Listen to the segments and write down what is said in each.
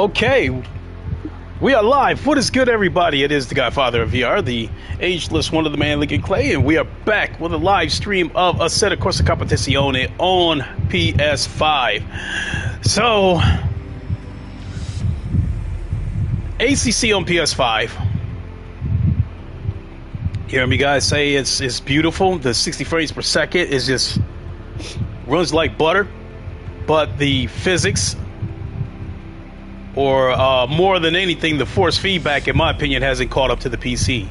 Okay, we are live. What is good, everybody? It is the Godfather of VR, the ageless one of the man Lincoln Clay, and we are back with a live stream of a set of Corsa Competizione on PS5. So, ACC on PS5. You hear me guys say it's beautiful. The 60 frames per second is just runs like butter, but the physics, or more than anything, the force feedback, in my opinion, hasn't caught up to the PC.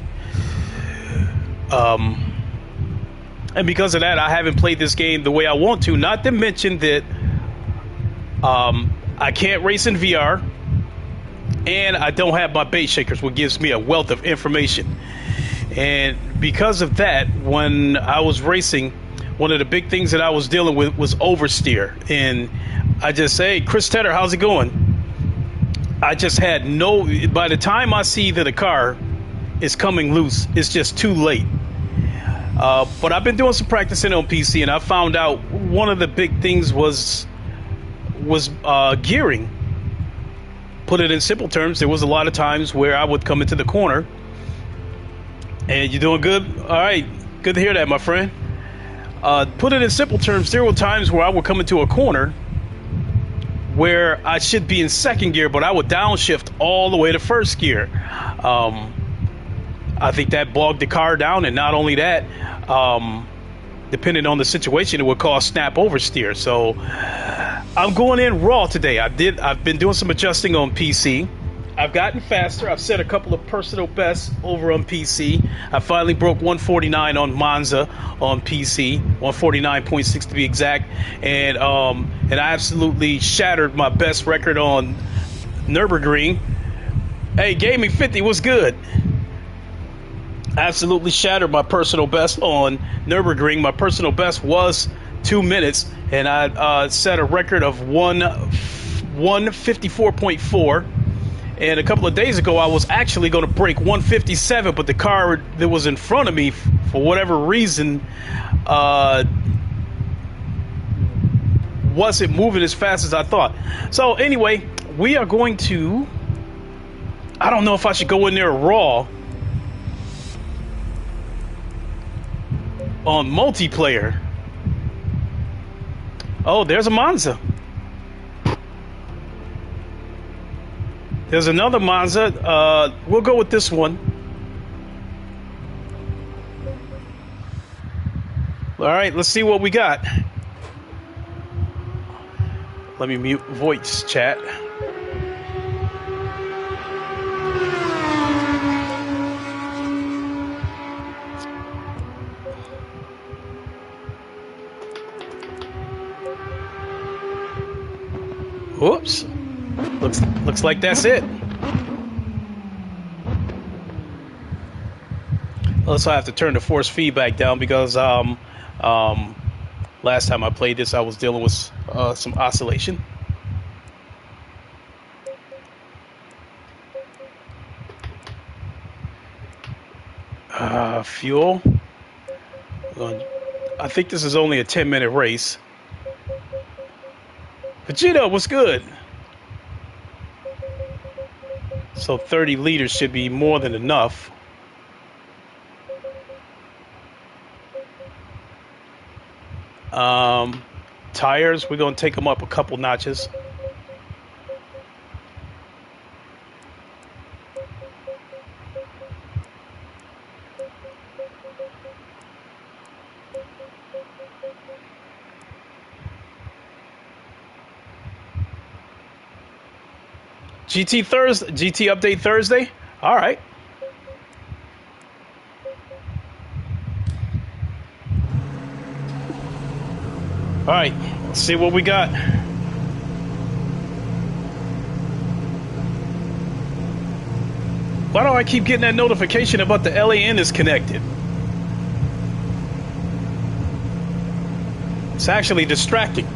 And because of that, I haven't played this game the way I want to. Not to mention that I can't race in VR, and I don't have my bait shakers, which gives me a wealth of information. And because of that, when I was racing, one of the big things that I was dealing with was oversteer. And I just say, Chris Tedder, how's it going? I just had no, by the time I see that a car is coming loose, it's just too late. But I've been doing some practicing on PC, and I found out one of the big things was gearing. Put it in simple terms, there was a lot of times where I would come into the corner, and you're doing good? All right, good to hear that, my friend. Put it in simple terms, there were times where I would come into a corner where I should be in second gear, but I would downshift all the way to first gear. I think that bogged the car down, and not only that, depending on the situation, it would cause snap oversteer. So I'm going in raw today. I've been doing some adjusting on PC. I've gotten faster. I've set a couple of personal bests over on PC. I finally broke 149 on Monza on PC, 149.6 to be exact, and I absolutely shattered my best record on Nürburgring. Hey, Gaming 50 was good. Absolutely shattered my personal best on Nürburgring. My personal best was 2 minutes, and I set a record of 154.4. And a couple of days ago, I was actually going to break 157, but the car that was in front of me, for whatever reason, wasn't moving as fast as I thought. So anyway, we are going to, I don't know if I should go in there raw on multiplayer. Oh, there's a Monza. There's another Monza. We'll go with this one. All right, let's see what we got. Let me mute voice chat. Whoops. Looks like that's it. Also, I have to turn the force feedback down because last time I played this, I was dealing with some oscillation. Fuel. I think this is only a 10-minute race. Vegeta, what's good? So 30 liters should be more than enough. Tires, we're going to take them up a couple notches. GT update Thursday. All right. All right. Let's see what we got. Why do I keep getting that notification about the LAN is connected? It's actually distracting.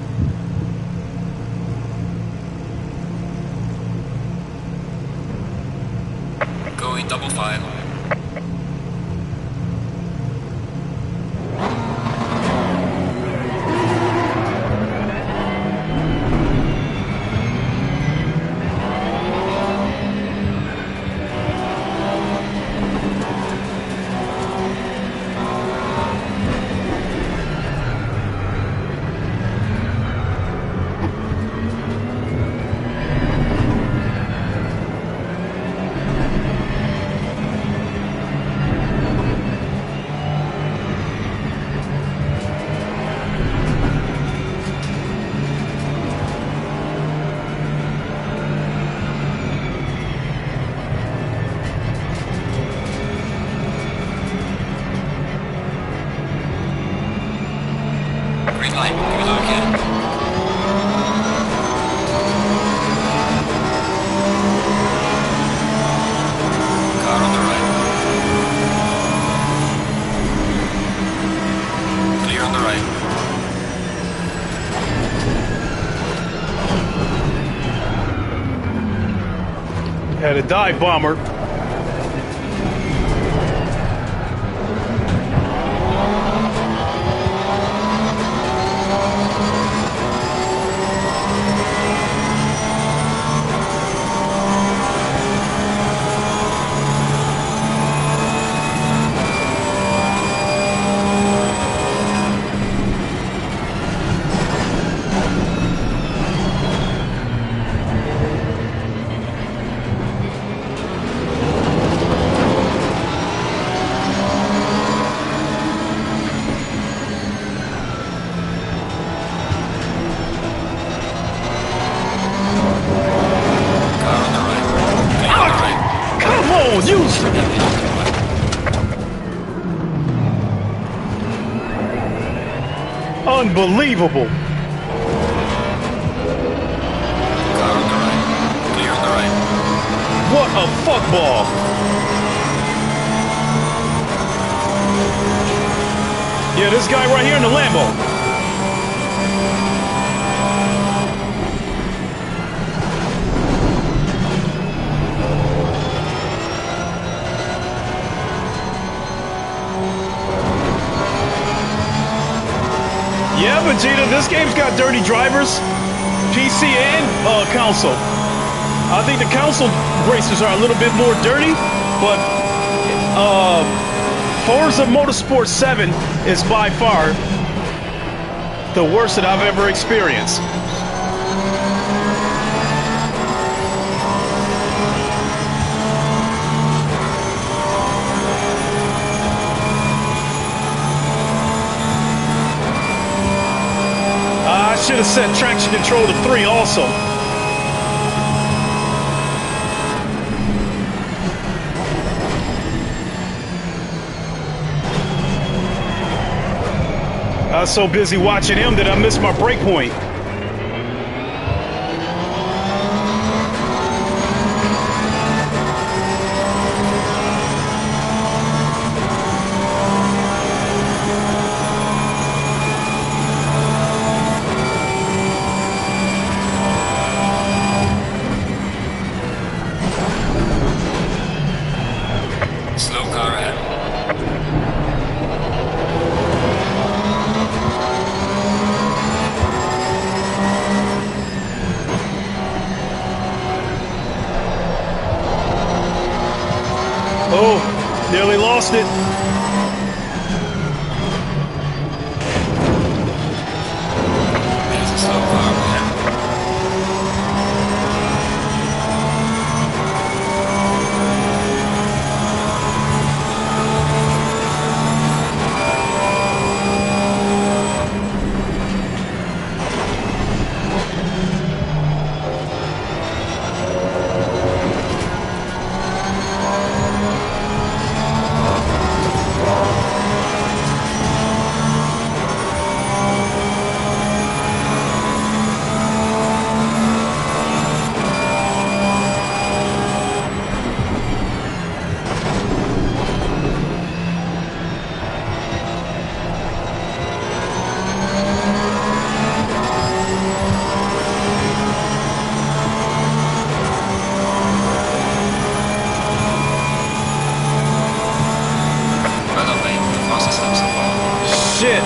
Going double file. The dive bomber. Unbelievable. Car on the right. Clear on the right. What a fuckball. Yeah, this guy right here in the Lambo. Yeah, Vegeta, this game's got dirty drivers, PC and console. I think the console races are a little bit more dirty, but Forza Motorsport 7 is by far the worst that I've ever experienced. I should have set traction control to 3 also. I was so busy watching him that I missed my break point. Slow car ahead. Oh, nearly lost it. There's a slow car ahead. Shit.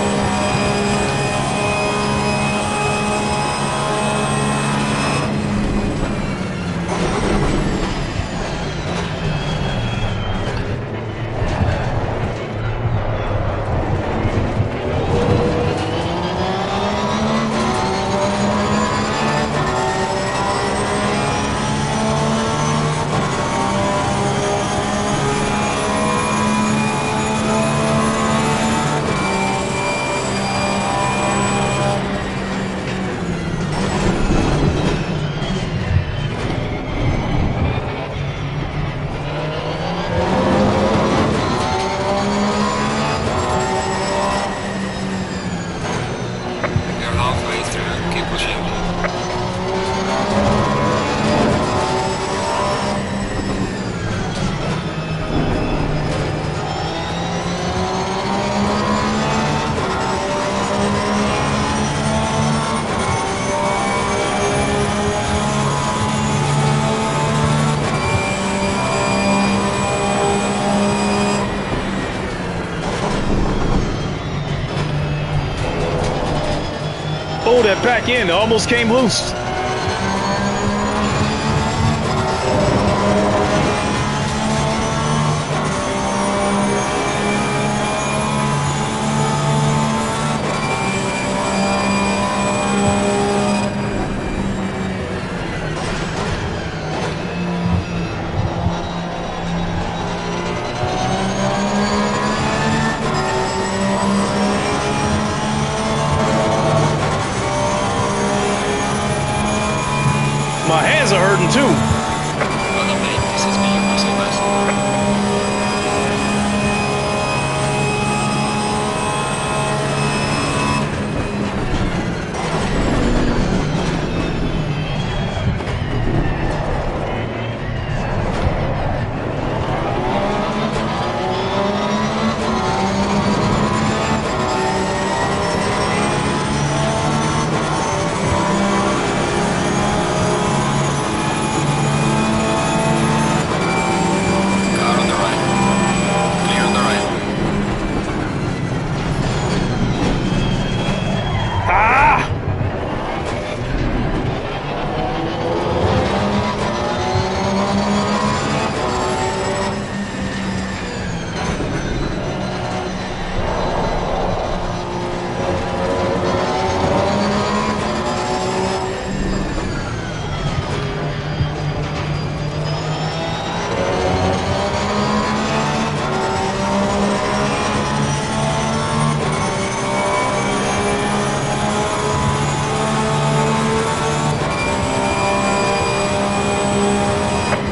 Oh, that back end almost came loose. My hands are hurting too. Well done, mate. This has been your muscle best. Car on the right. Clear on the right. Ah!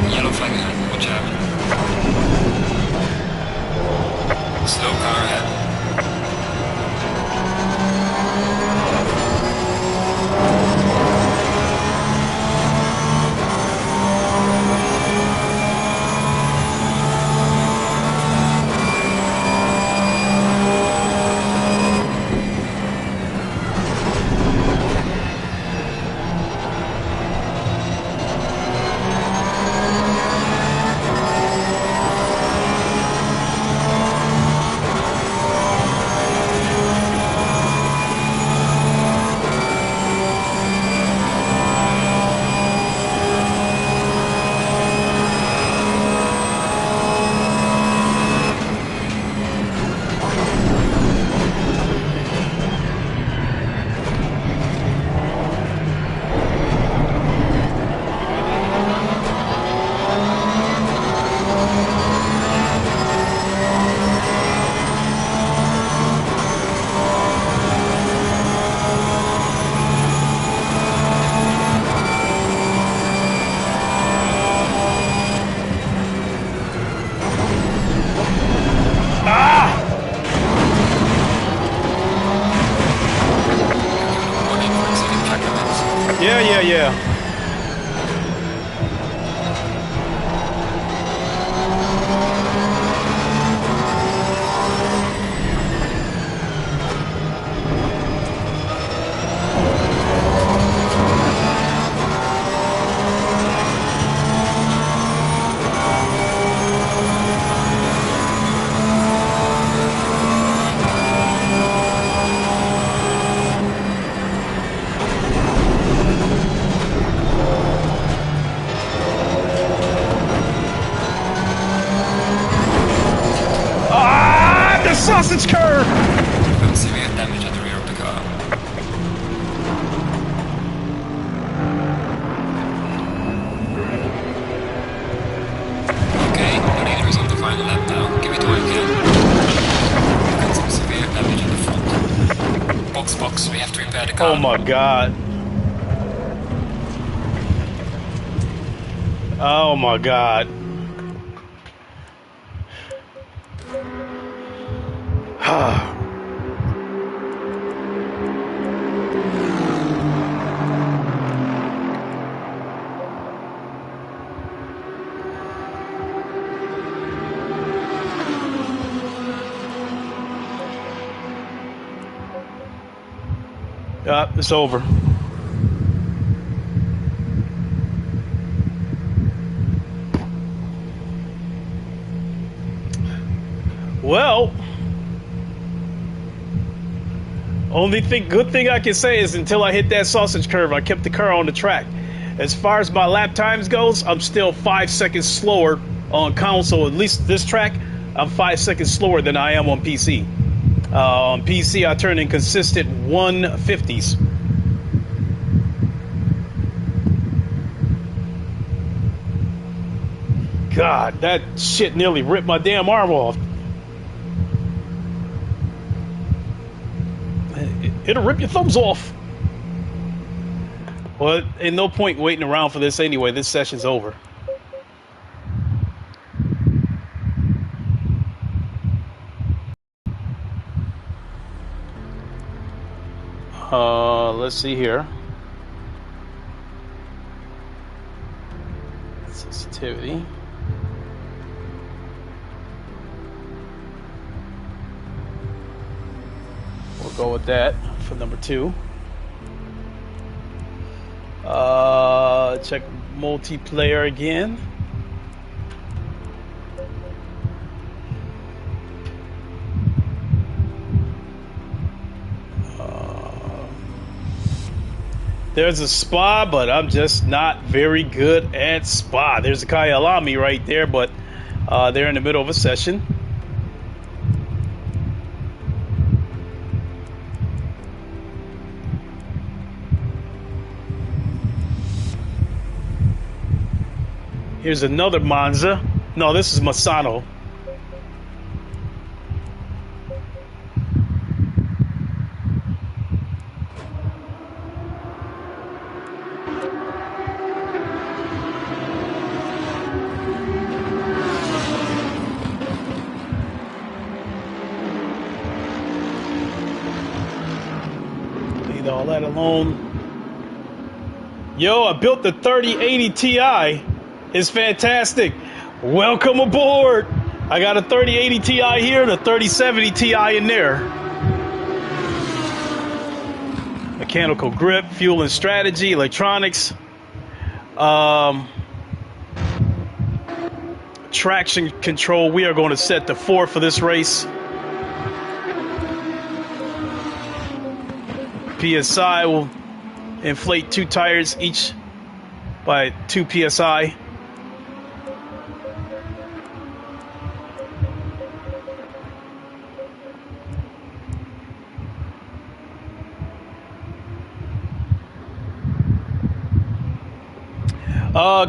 Yellow flag ahead. Watch out. Slow car ahead. Ah! Warning for exceeding track limits. Yeah. Ah! The sausage curve! Got severe damage at the rear of the car. Okay, the leader is on the final lap now. Give it all you can. We've got some severe damage in the front. Box, we have to repair the car. Oh my god. Oh my god. It's over. Well, Good thing I can say is until I hit that sausage curve, I kept the car on the track. As far as my lap times goes, I'm still 5 seconds slower on console. At least this track, I'm 5 seconds slower than I am on PC. On PC, I turn in consistent 150s. God, that shit nearly ripped my damn arm off. It'll rip your thumbs off. Well, ain't no point waiting around for this anyway. This session's over. Let's see here. Sensitivity. We'll go with that for number 2. Check multiplayer again. There's a spa, but I'm just not very good at spa. There's a Kyalami right there, but they're in the middle of a session. Here's another Monza. No, this is Masano. Leave all that alone. Yo, I built the 3080 Ti. It's fantastic. Welcome aboard. I got a 3080 Ti here and a 3070 Ti in there. Mechanical grip, fuel and strategy, electronics, traction control. We are going to set to 4 for this race. PSI will inflate 2 tires each by 2 PSI.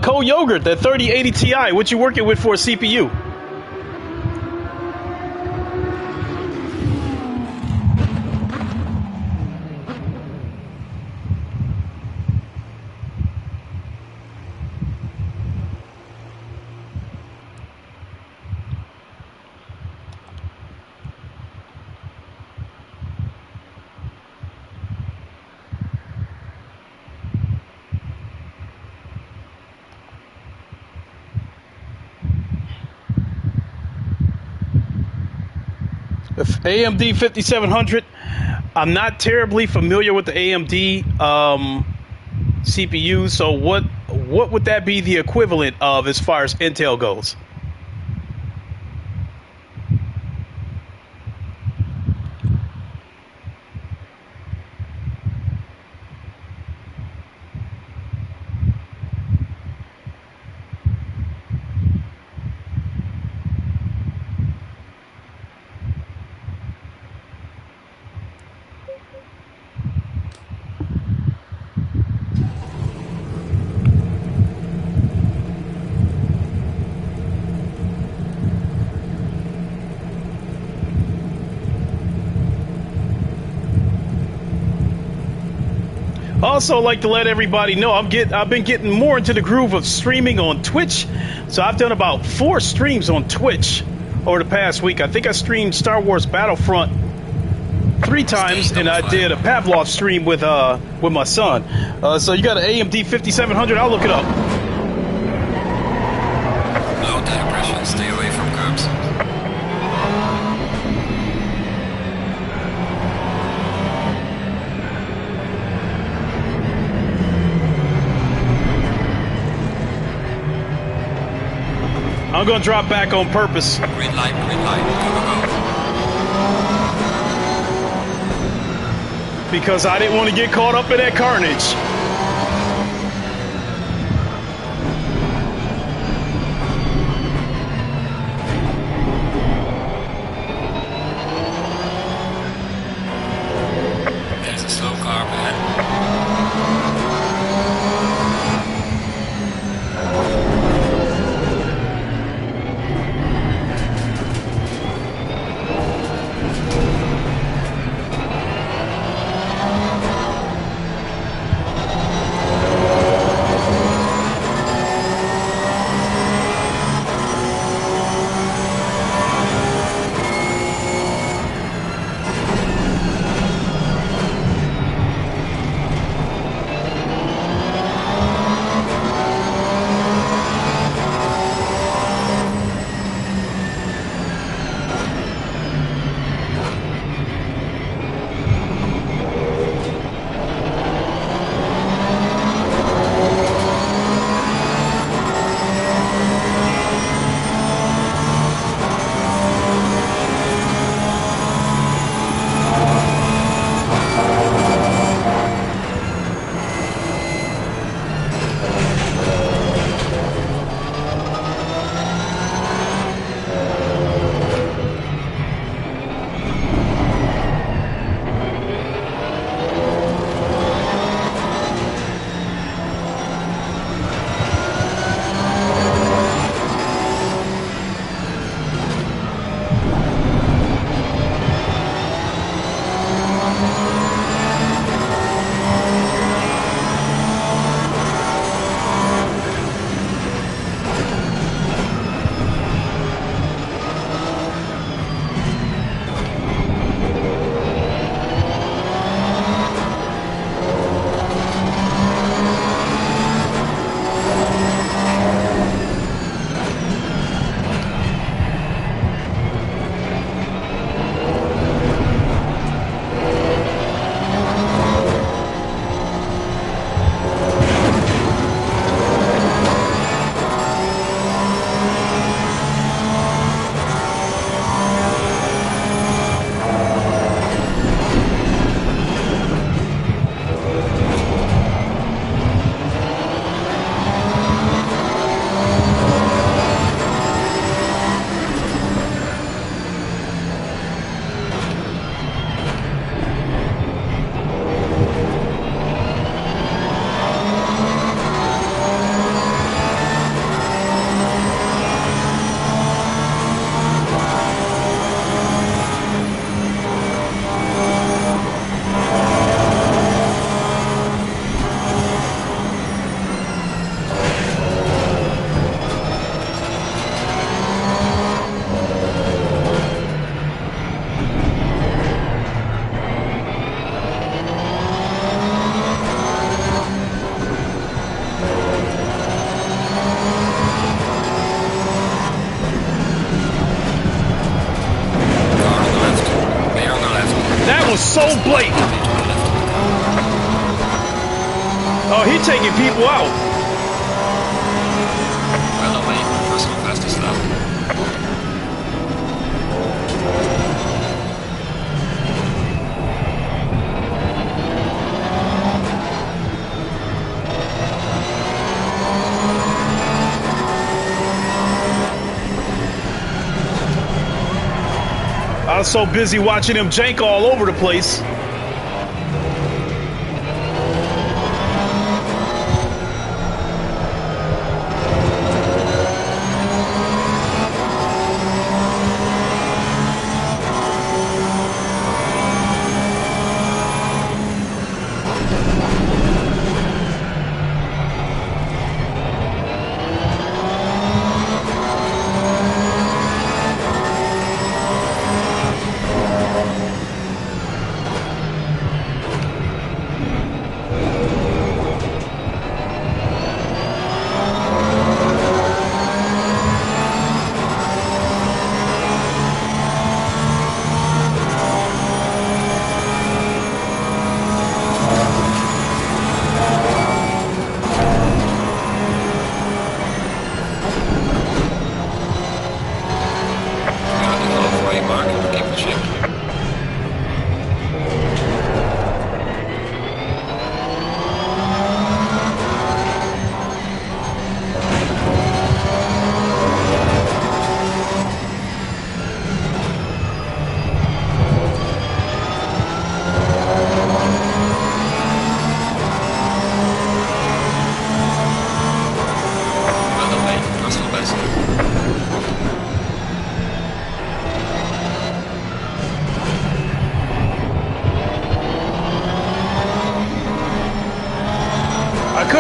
Cold Yogurt, that 3080 Ti, what you working with for a CPU? AMD 5700. I'm not terribly familiar with the AMD CPU, so what would that be the equivalent of as far as Intel goes? Also, like to let everybody know, I've been getting more into the groove of streaming on Twitch. So I've done about 4 streams on Twitch over the past week. I think I streamed Star Wars Battlefront 3 times, and I did a Pavlov stream with my son. So you got an AMD 5700? I'll look it up. Low tire pressure. Stay away from curbs. I'm gonna drop back on purpose. Green light, go, go, go. because I didn't want to get caught up in that carnage. There's a slow car, man. So blatant. Oh, he taking people out. Well away from the personal fastest lap. I was so busy watching him jank all over the place.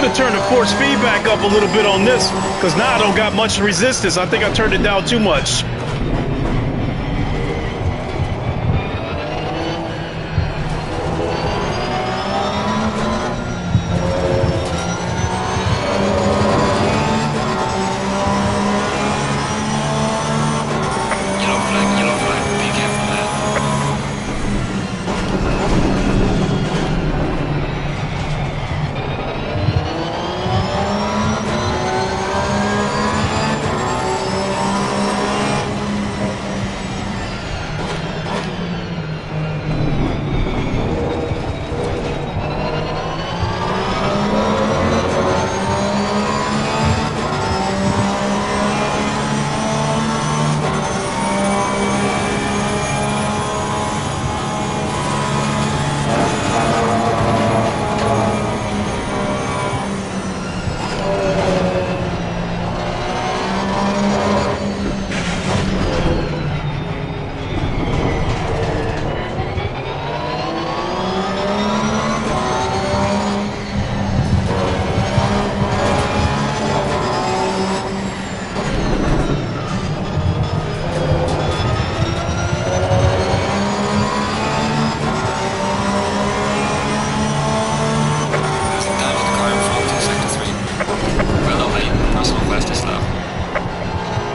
have turned the force feedback up a little bit on this, because now I don't got much resistance. I think I turned it down too much. Yellow flag, be careful there.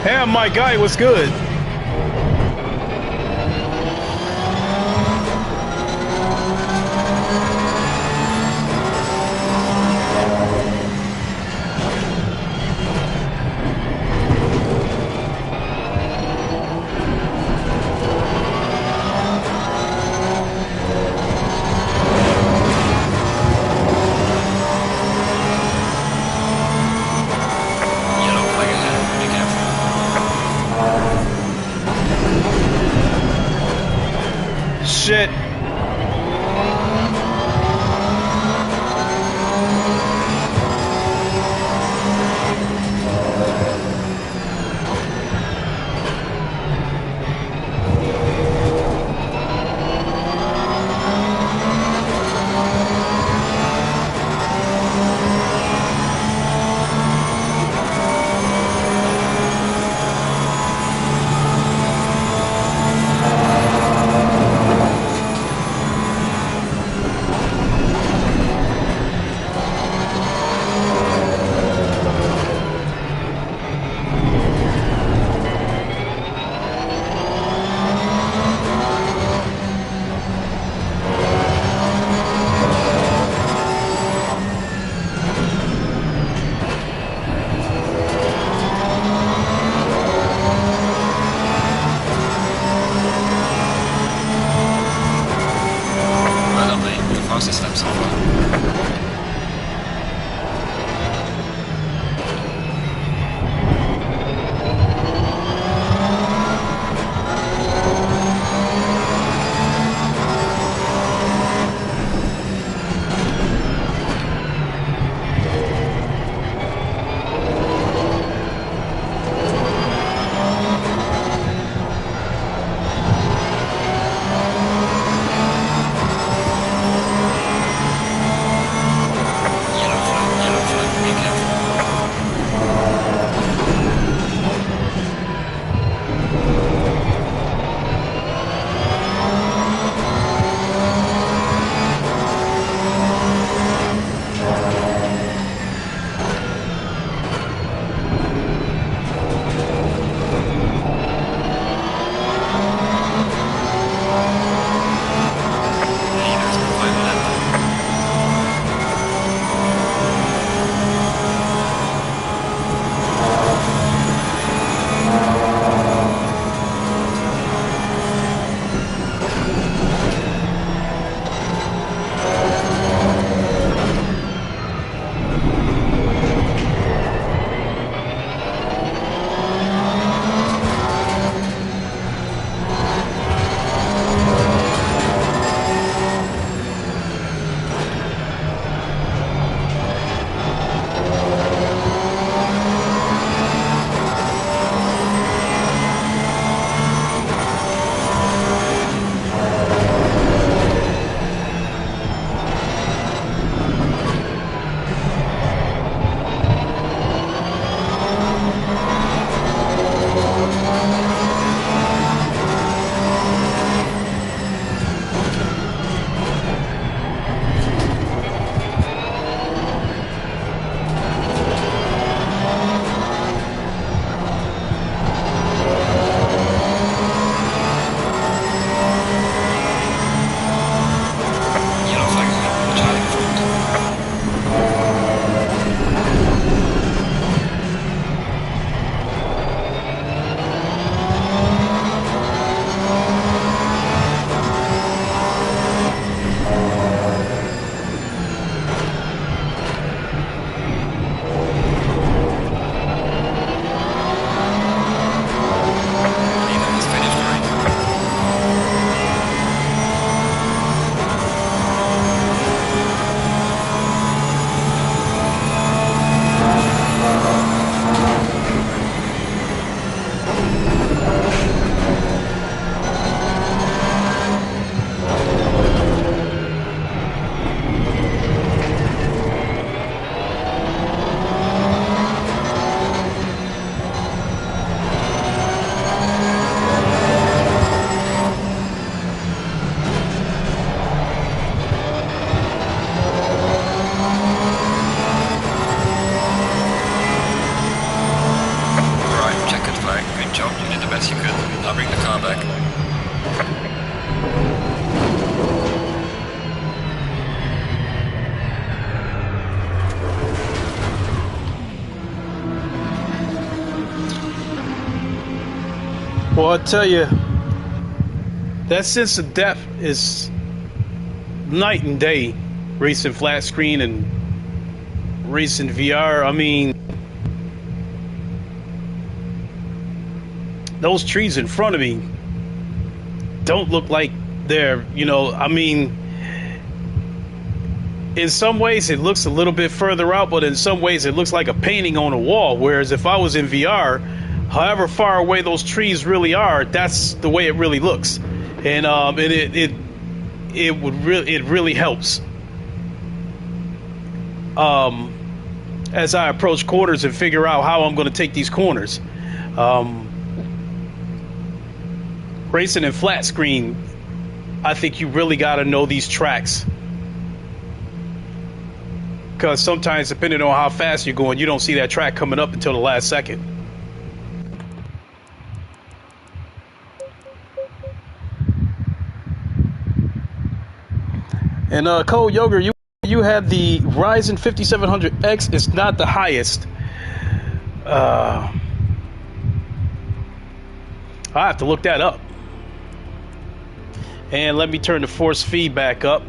Damn, my guy was good. Shit. I tell you, that sense of depth is night and day. Racing flat screen and racing VR. I mean, those trees in front of me don't look like they're, you know, I mean, in some ways it looks a little bit further out, but in some ways it looks like a painting on a wall. Whereas if I was in VR, however far away those trees really are, that's the way it really looks. And it really helps as I approach corners and figure out how I'm going to take these corners. Racing in flat screen, I think you really got to know these tracks, because sometimes depending on how fast you're going, you don't see that track coming up until the last second. And Cole Yoger, you had the Ryzen 5700X. It's not the highest. I have to look that up. And let me turn the force feedback up.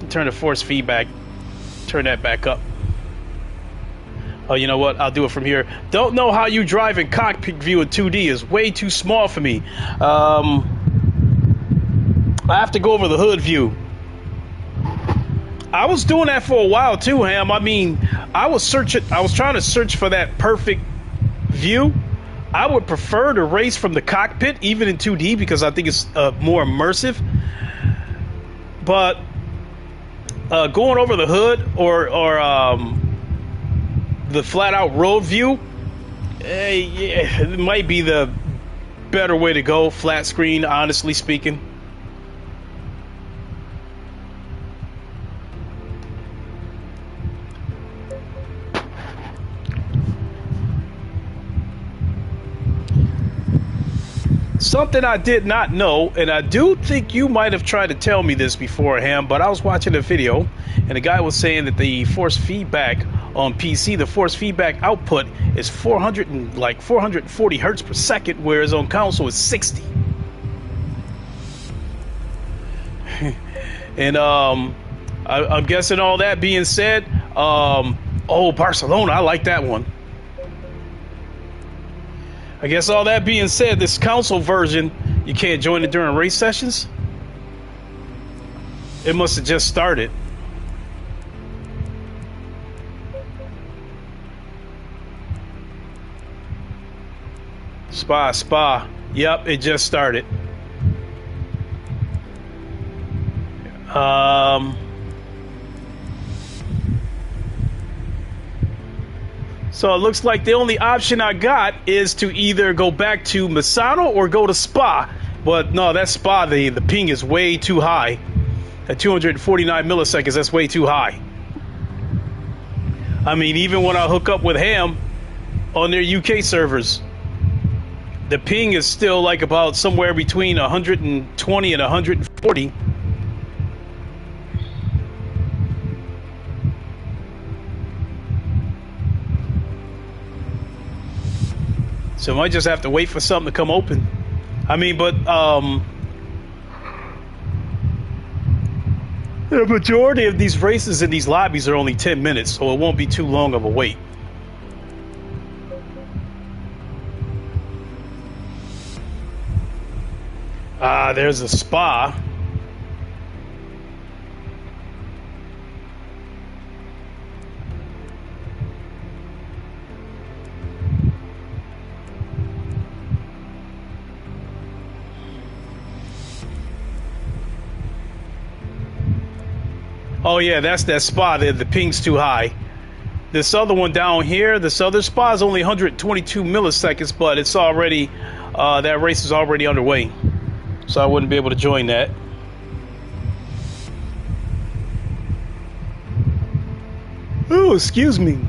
Turn the force feedback. Turn that back up. Oh, you know what? I'll do it from here. Don't know how you drive in cockpit view in 2D. Is way too small for me. I have to go over the hood view. I was doing that for a while too, Ham. I mean, I was trying to search for that perfect view. I would prefer to race from the cockpit, even in 2D, because I think it's more immersive. But going over the hood or the flat-out road view, yeah, it might be the better way to go. Flat screen, honestly speaking. Something I did not know, and I do think you might have tried to tell me this beforehand, but I was watching a video, and the guy was saying that the force feedback on PC, the force feedback output is 440 hertz per second, whereas on console it's 60. And I'm guessing all that being said, oh, Barcelona, I like that one. I guess all that being said, this console version, you can't join it during race sessions? It must have just started. Spa. Yep, it just started. So it looks like the only option I got is to either go back to Misano or go to Spa. But no, that Spa, the ping is way too high. At 249 milliseconds, that's way too high. I mean, even when I hook up with Ham on their UK servers, the ping is still like about somewhere between 120 and 140. So I might just have to wait for something to come open. I mean, but the majority of these races in these lobbies are only 10 minutes, so it won't be too long of a wait. There's a Spa. Oh yeah, that's that Spa there. The ping's too high. This other one down here, this other Spa is only 122 milliseconds, but it's already, that race is already underway. So I wouldn't be able to join that. Oh, excuse me.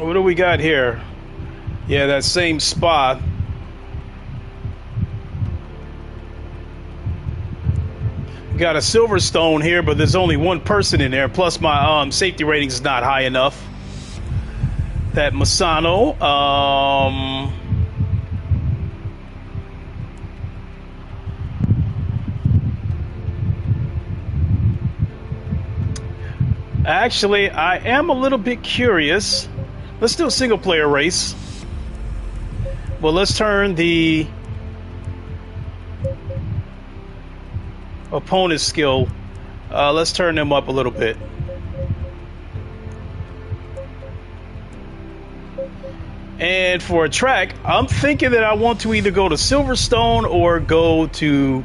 What do we got here? Yeah, that same spot. Got a Silverstone here, but there's only one person in there. Plus, my safety rating is not high enough. That Masano. Actually, I am a little bit curious. Let's do a single player race. Well, let's turn the opponent's skill. Let's turn them up a little bit. And for a track, I'm thinking that I want to either go to Silverstone or go to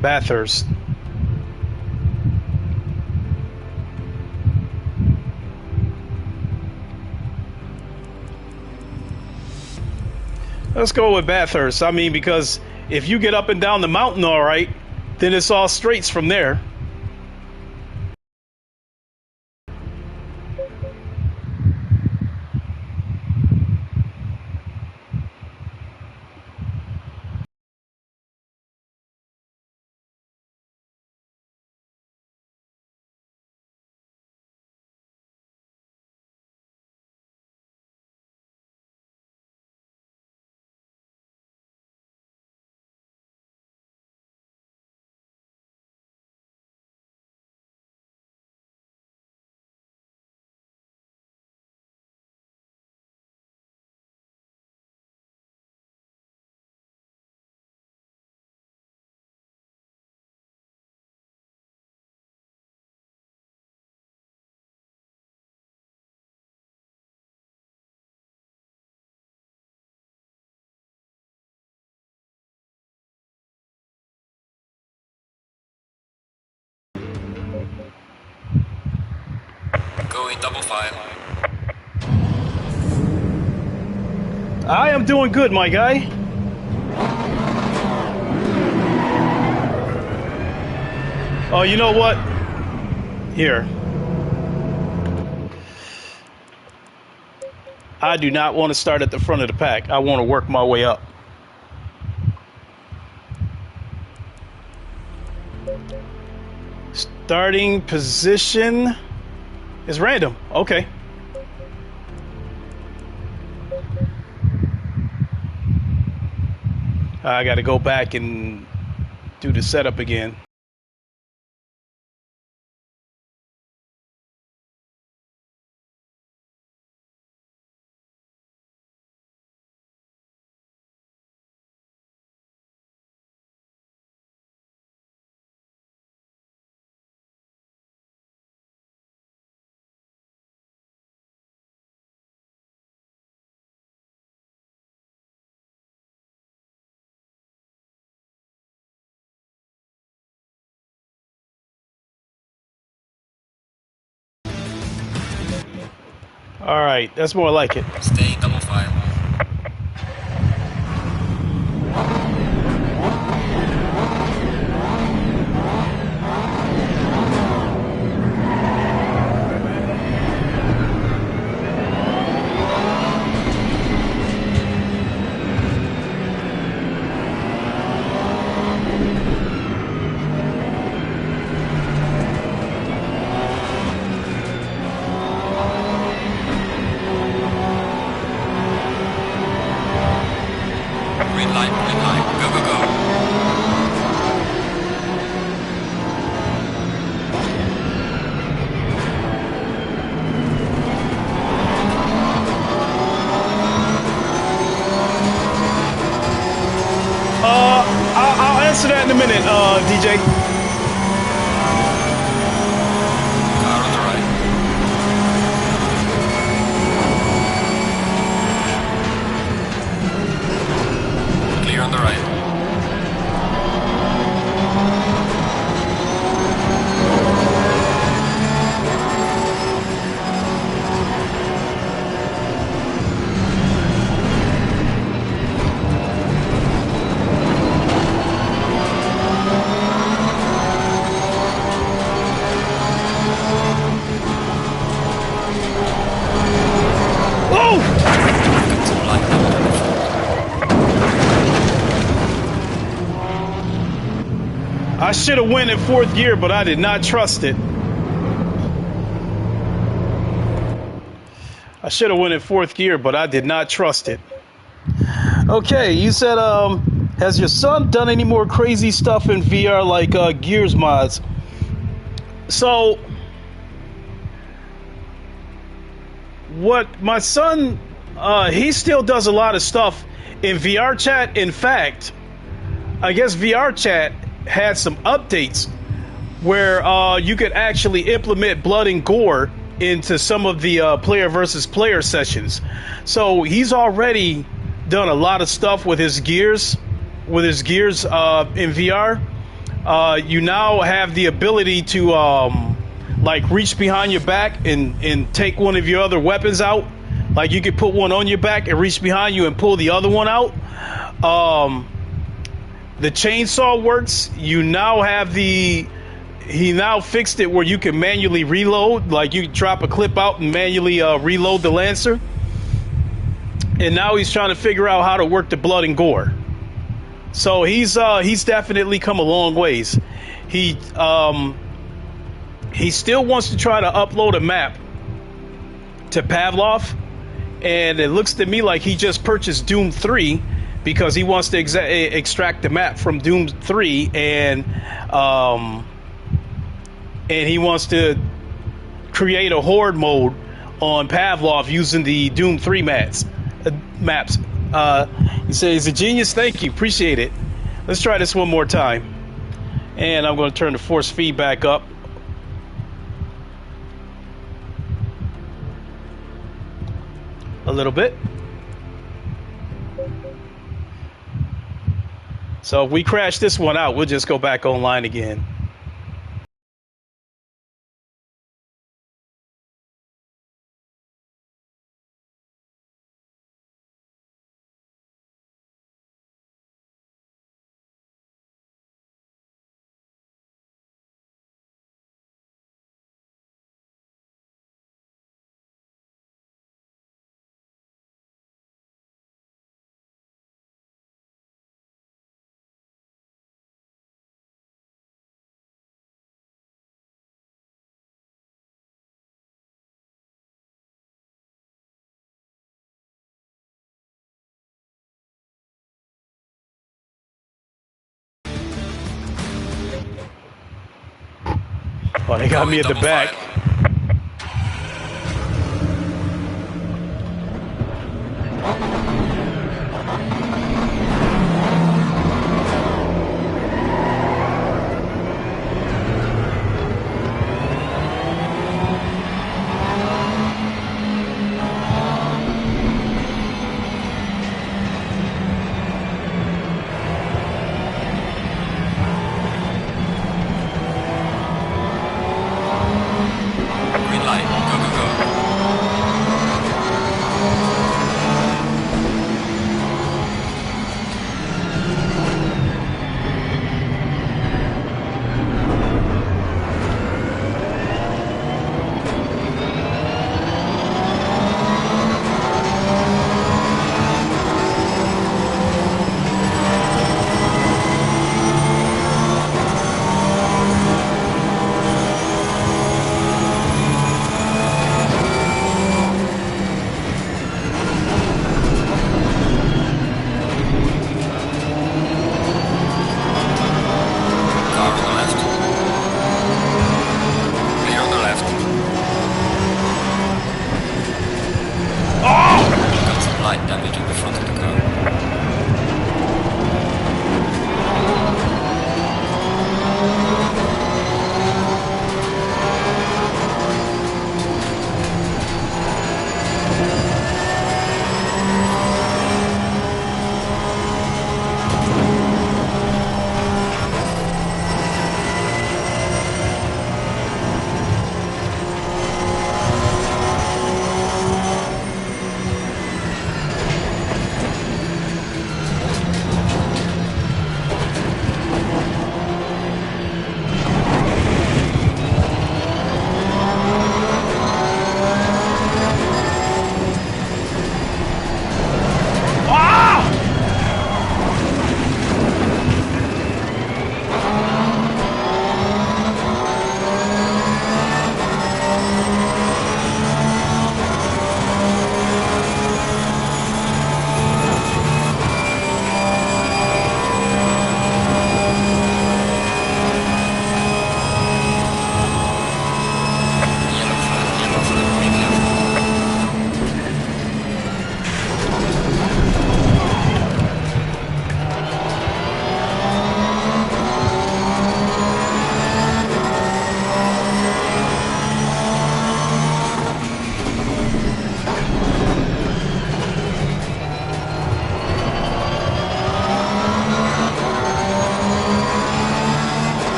Bathurst. Let's go with Bathurst. I mean, because if you get up and down the mountain all right, then it's all straights from there. Going double file. I am doing good, my guy. Oh, you know what? Here. I do not want to start at the front of the pack. I want to work my way up. Starting position is random. Okay. I got to go back and do the setup again. All right, that's more like it. Staying double file. Green light, go, go, go. I'll answer that in a minute, DJ. Car on the right. Clear on the right. I should have went in fourth gear, but I did not trust it. I should have went in fourth gear, but I did not trust it. Okay, you said, has your son done any more crazy stuff in VR like Gears mods? So, what my son, he still does a lot of stuff in VR chat. In fact, I guess VR chat had some updates where you could actually implement blood and gore into some of the player versus player sessions. So he's already done a lot of stuff with his gears, in VR. You now have the ability to like reach behind your back and take one of your other weapons out. Like you could put one on your back and reach behind you and pull the other one out. The chainsaw works. You now have he now fixed it where you can manually reload. Like you drop a clip out and manually reload the Lancer. And now he's trying to figure out how to work the blood and gore. So he's definitely come a long ways. He still wants to try to upload a map to Pavlov, and it looks to me like he just purchased Doom 3 because he wants to extract the map from Doom 3, and he wants to create a horde mode on Pavlov using the Doom 3 maps. He says he's a genius. Thank you, appreciate it. Let's try this one more time, and I'm going to turn the force feedback up a little bit. So if we crash this one out, we'll just go back online again. Oh, they got me at the back.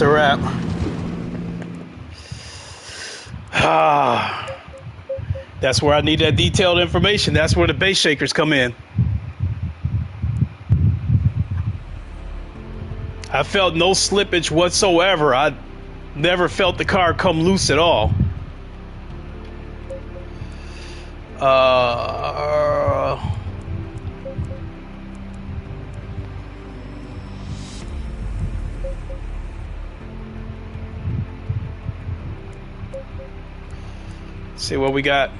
that's a wrap. Ah, that's where I need that detailed information. That's where the base shakers come in. I felt no slippage whatsoever. I never felt the car come loose at all. See what we got.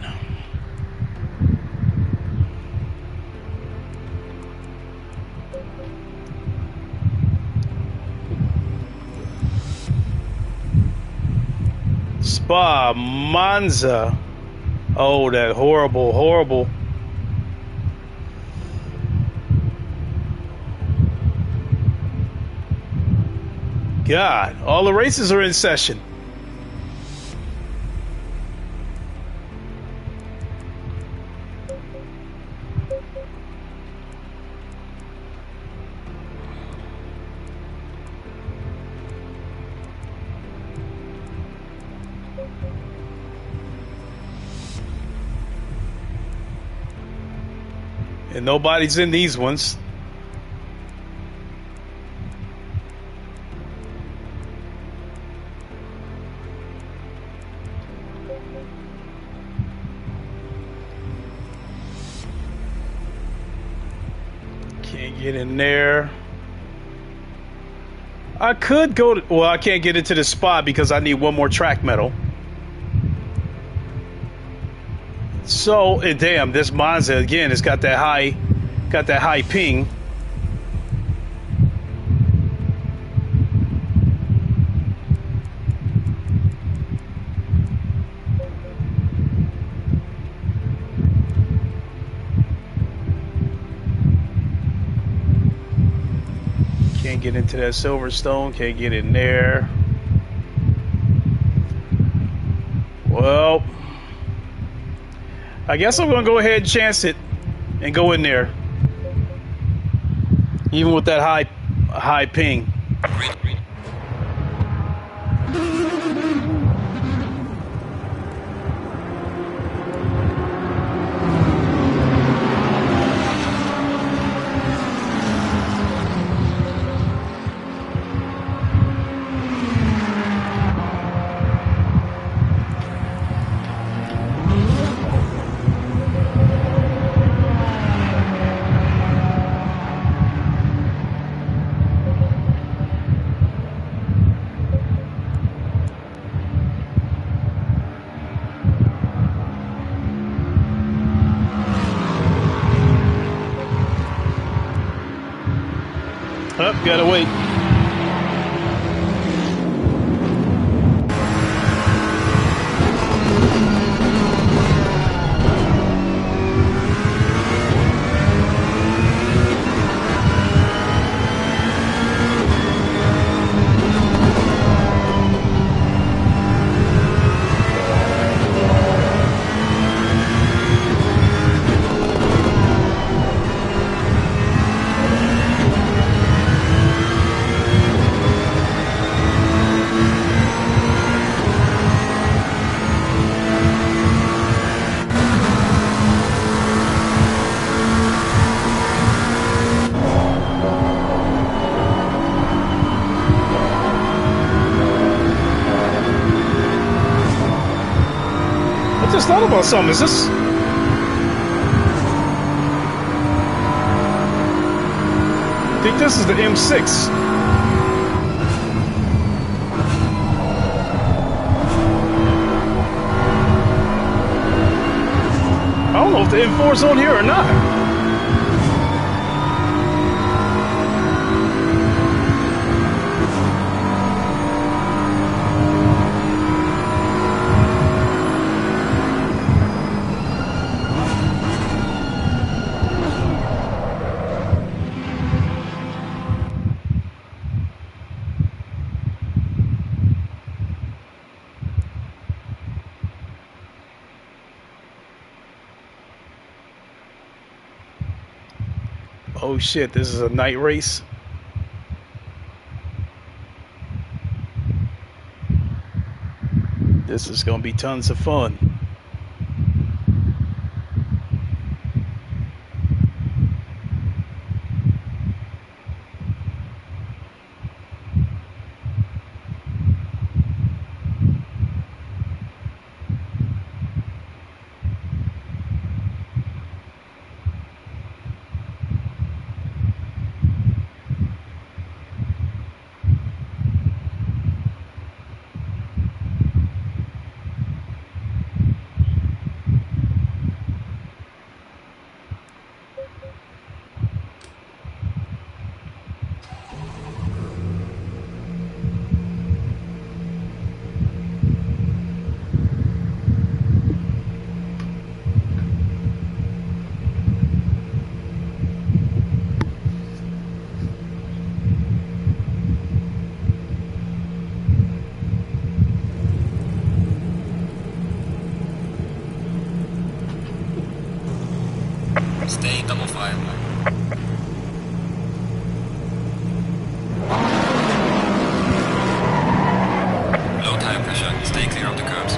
Spa Monza. Oh, that horrible, horrible. God, all the races are in session. And nobody's in these ones. Can't get in there. I could go to... Well, I can't get into the spot because I need one more track medal. So, damn, this Monza again, it's got that high ping. Can't get into that Silverstone, can't get in there. Well, I guess I'm gonna go ahead and chance it and go in there, even with that high ping. Oh, gotta wait. I just thought about something. Is this... I think this is the M6. I don't know if the M4 is on here or not. Oh shit, this is a night race. This is going to be tons of fun. Stay double file. Low tire pressure. Stay clear of the curbs.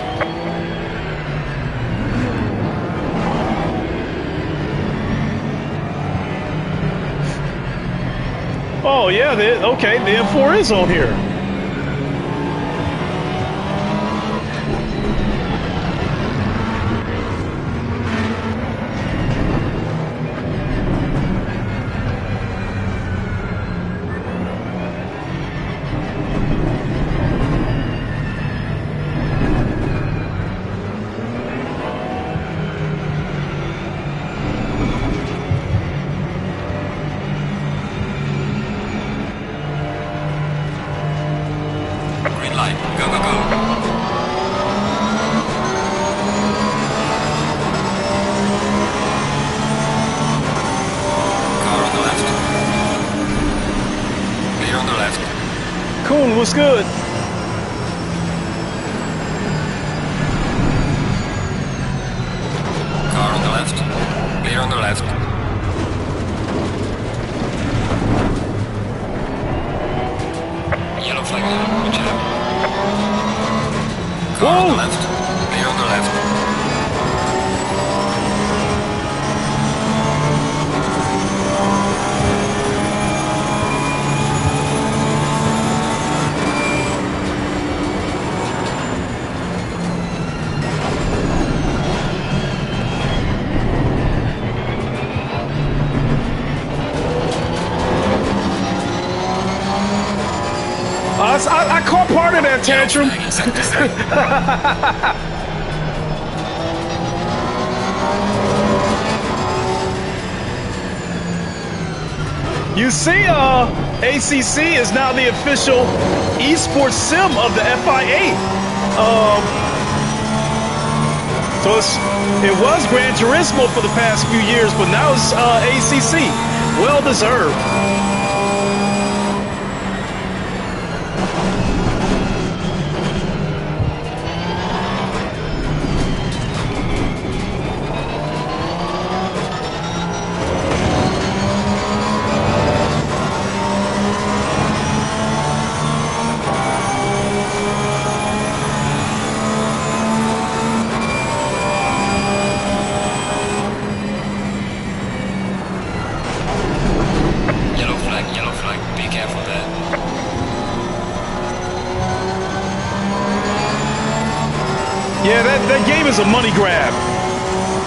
Oh yeah, okay, the M4 is on here. Green light. Go, go, go. Car on the left. Clear on the left. Cool, what's good? Car on the left. Clear on the left. Yellow flag ahead. Watch out. Car on the left. Clear on the left. I caught part of that tantrum. Yellow flag in sector 3. You see, ACC is now the official esports sim of the FIA. So it was Gran Turismo for the past few years, but now it's ACC. Well deserved. Yellow flag. Be careful there. Yeah, that game is a money grab.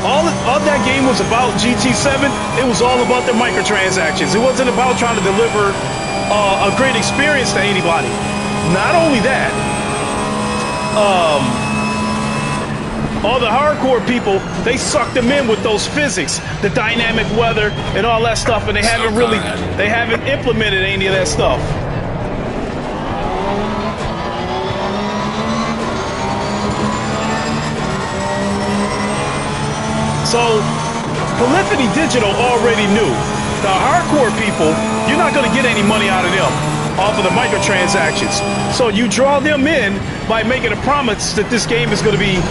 All of that game was about GT7. It was all about the microtransactions. It wasn't about trying to deliver a great experience to anybody. Not only that, all the hardcore people, they sucked them in with those physics, the dynamic weather and all that stuff, and they haven't implemented any of that stuff. So, Polyphony Digital already knew. The hardcore people, you're not going to get any money out of them off of the microtransactions. So you draw them in by making a promise that this game is going to be,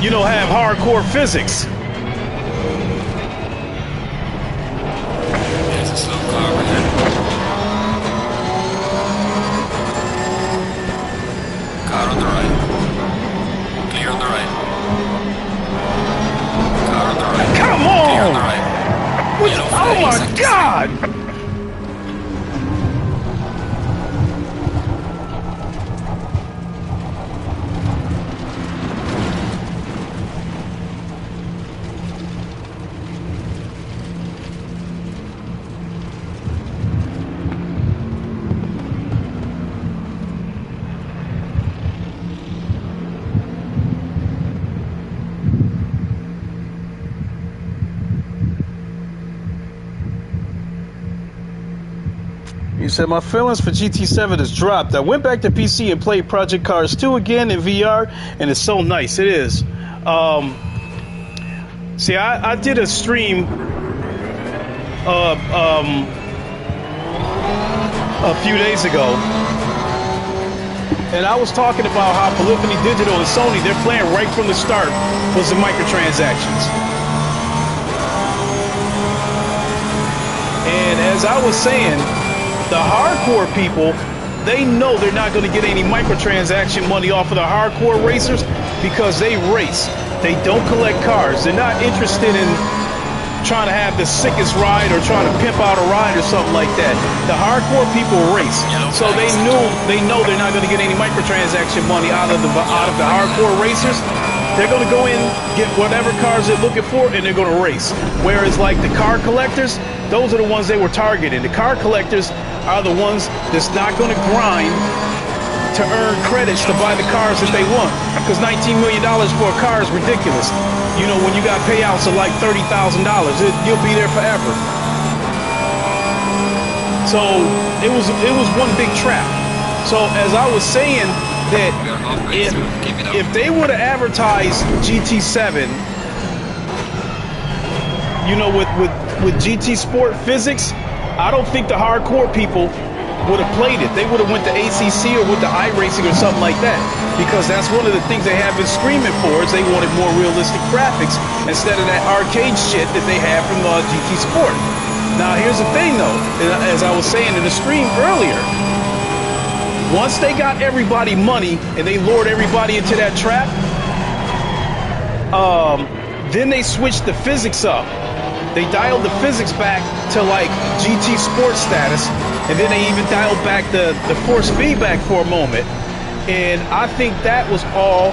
you know, have hardcore physics. There's a slow car ahead. Car on the right. He said, my feelings for GT7 has dropped. I went back to PC and played Project Cars 2 again in VR, and it's so nice. It is. See, I did a stream a few days ago, and I was talking about how Polyphony Digital and Sony, their plan right from the start was the microtransactions. And as I was saying, the hardcore people, they know they're not going to get any microtransaction money off of the hardcore racers because they race. They don't collect cars. They're not interested in trying to have the sickest ride or trying to pimp out a ride or something like that. The hardcore people race. So they know they're not going to get any microtransaction money out of the hardcore racers. They're going to go in, get whatever cars they're looking for, and they're going to race. Whereas like the car collectors, those are the ones they were targeting. The car collectors are the ones that's not going to grind to earn credits to buy the cars that they want. Because $19 million for a car is ridiculous. You know, when you got payouts of like $30,000, you'll be there forever. So it was one big trap. So as I was saying, that if they were to advertise GT7, you know, with GT Sport physics, I don't think the hardcore people would have played it. They would have went to ACC or went to iRacing or something like that, because that's one of the things they have been screaming for, is they wanted more realistic graphics instead of that arcade shit that they had from GT Sport. Now here's the thing though, as I was saying in the stream earlier, once they got everybody money and they lured everybody into that trap, then they switched the physics up. They dialed the physics back to like GT Sport status, and then they even dialed back the force feedback for a moment. And I think that was all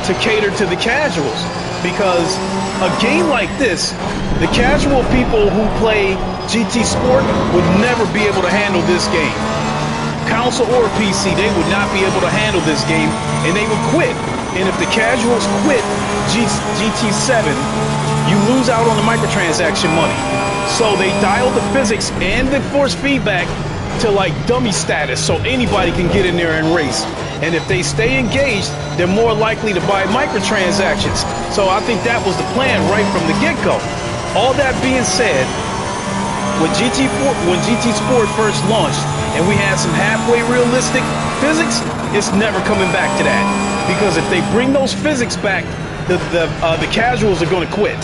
to cater to the casuals, because a game like this, the casual people who play GT Sport would never be able to handle this game. Console or PC, they would not be able to handle this game, and they would quit. And if the casuals quit GT7, you lose out on the microtransaction money. So they dialed the physics and the force feedback to like dummy status, so anybody can get in there and race. And if they stay engaged, they're more likely to buy microtransactions. So I think that was the plan right from the get-go. All that being said, when GT Sport first launched and we had some halfway realistic physics, it's never coming back to that. Because if they bring those physics back, the casuals are going to quit.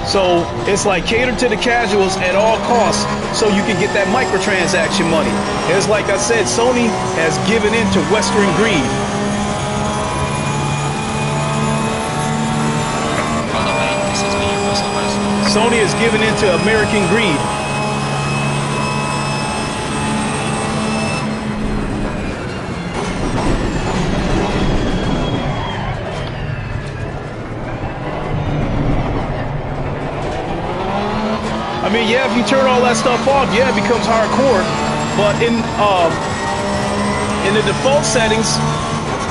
So it's like cater to the casuals at all costs so you can get that microtransaction money. It's like I said, Sony has given in to Western greed. Sony has given in to American greed. I mean, yeah, if you turn all that stuff off, yeah, it becomes hardcore. But in the default settings,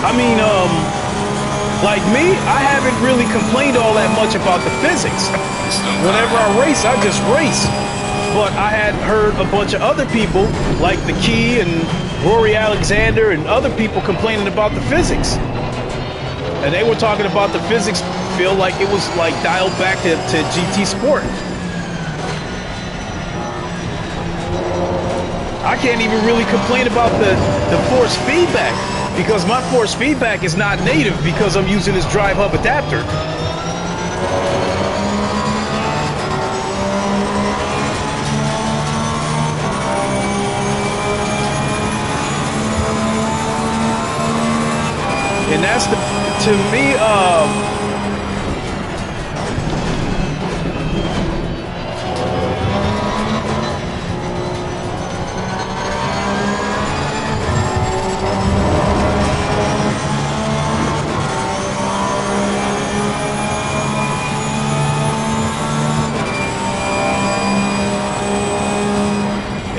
I mean, like me, I haven't really complained all that much about the physics. Whenever I race, I just race. But I had heard a bunch of other people, like the Key and Rory Alexander and other people complaining about the physics. And they were talking about the physics feel like it was like dialed back to GT Sport. I can't even really complain about the force feedback, because my force feedback is not native because I'm using this Drivehub adapter. And that's to me,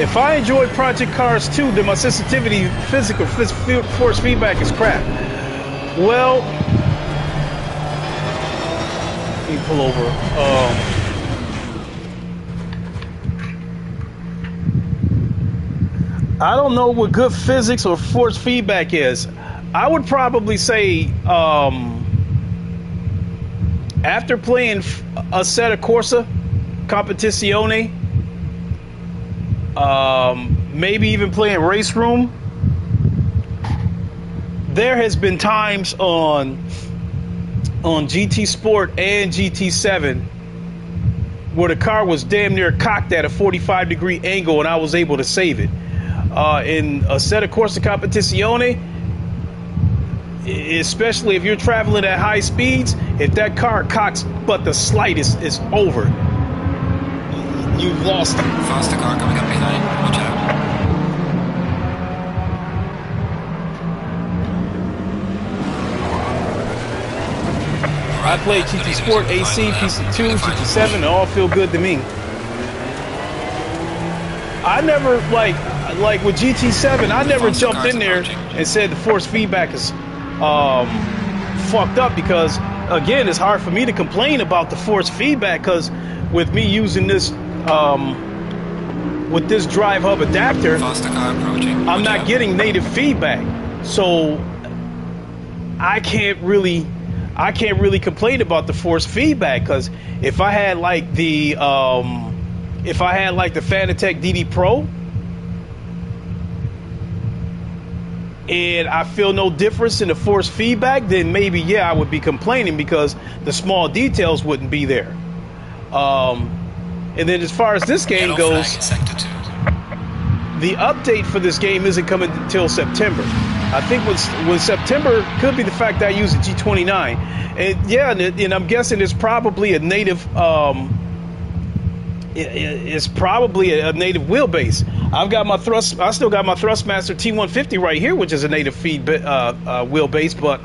if I enjoy Project Cars 2, then my sensitivity, physical force feedback is crap. Well, let me pull over. I don't know what good physics or force feedback is. I would probably say after playing Assetto Corsa Competizione, maybe even playing Race Room, there has been times on GT Sport and GT7 where the car was damn near cocked at a 45-degree angle and I was able to save it. In Assetto Corsa Competizione, especially if you're traveling at high speeds, if that car cocks but the slightest, is over. You've lost it. Faster car coming up behind. Watch out. I played GT Sport, AC, PC2, GT7, they all feel good to me. I never, like with GT7, I never jumped in there and said the force feedback is fucked up, because again, it's hard for me to complain about the force feedback, because with me using this with this Drivehub adapter, I'm not getting native feedback, so I can't really complain about the force feedback, because if I had like the Fanatec DD Pro and I feel no difference in the force feedback, then maybe, yeah, I would be complaining because the small details wouldn't be there. And then as far as this game goes, the update for this game isn't coming until September. I think when September, could be the fact that I use a G29. And yeah, and I'm guessing it's probably a native it's probably a native wheelbase. I still got my Thrustmaster T150 right here, which is a native wheelbase, but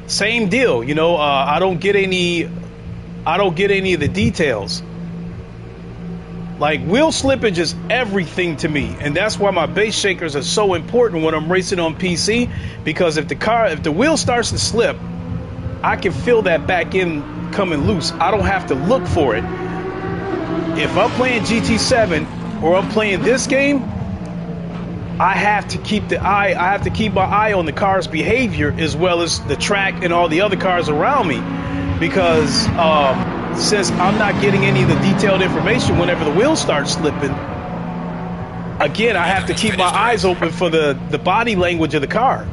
same deal, you know. I don't get any of the details. Like, wheel slippage is everything to me, and that's why my base shakers are so important when I'm racing on PC, because if the wheel starts to slip, I can feel that back end coming loose. I don't have to look for it. If I'm playing GT7 or I'm playing this game, I have to keep my eye on the car's behavior as well as the track and all the other cars around me, because since I'm not getting any of the detailed information whenever the wheel starts slipping, again, I have to keep my eyes open for the body language of the car,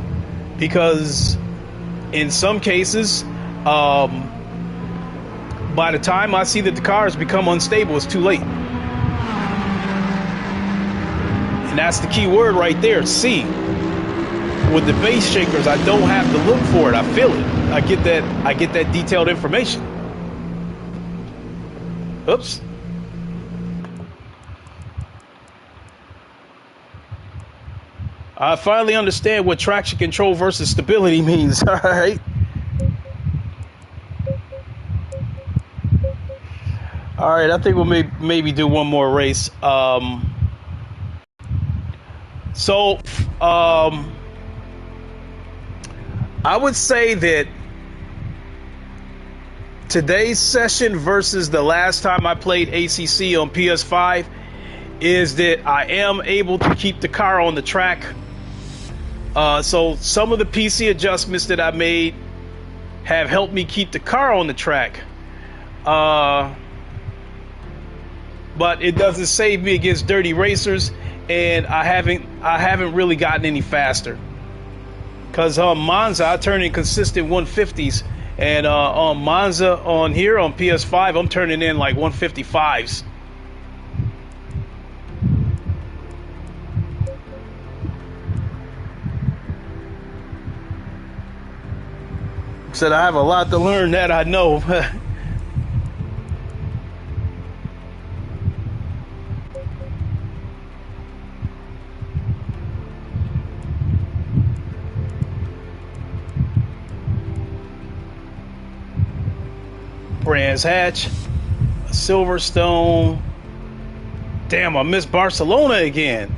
because in some cases, by the time I see that the car has become unstable, it's too late. And that's the key word right there, see. With the base shakers, I don't have to look for it. I feel it. I get that detailed information. Oops. I finally understand what traction control versus stability means. All right. All right, I think we'll maybe do one more race. I would say that today's session versus the last time I played ACC on PS5 is that I am able to keep the car on the track. So some of the PC adjustments that I made have helped me keep the car on the track. But it doesn't save me against dirty racers, and I haven't really gotten any faster. Cause on Monza I turn in consistent 150s, and on Monza on PS5 I'm turning in like 155s. Said I have a lot to learn, that I know. Brands Hatch, Silverstone. Damn, I missed Barcelona again.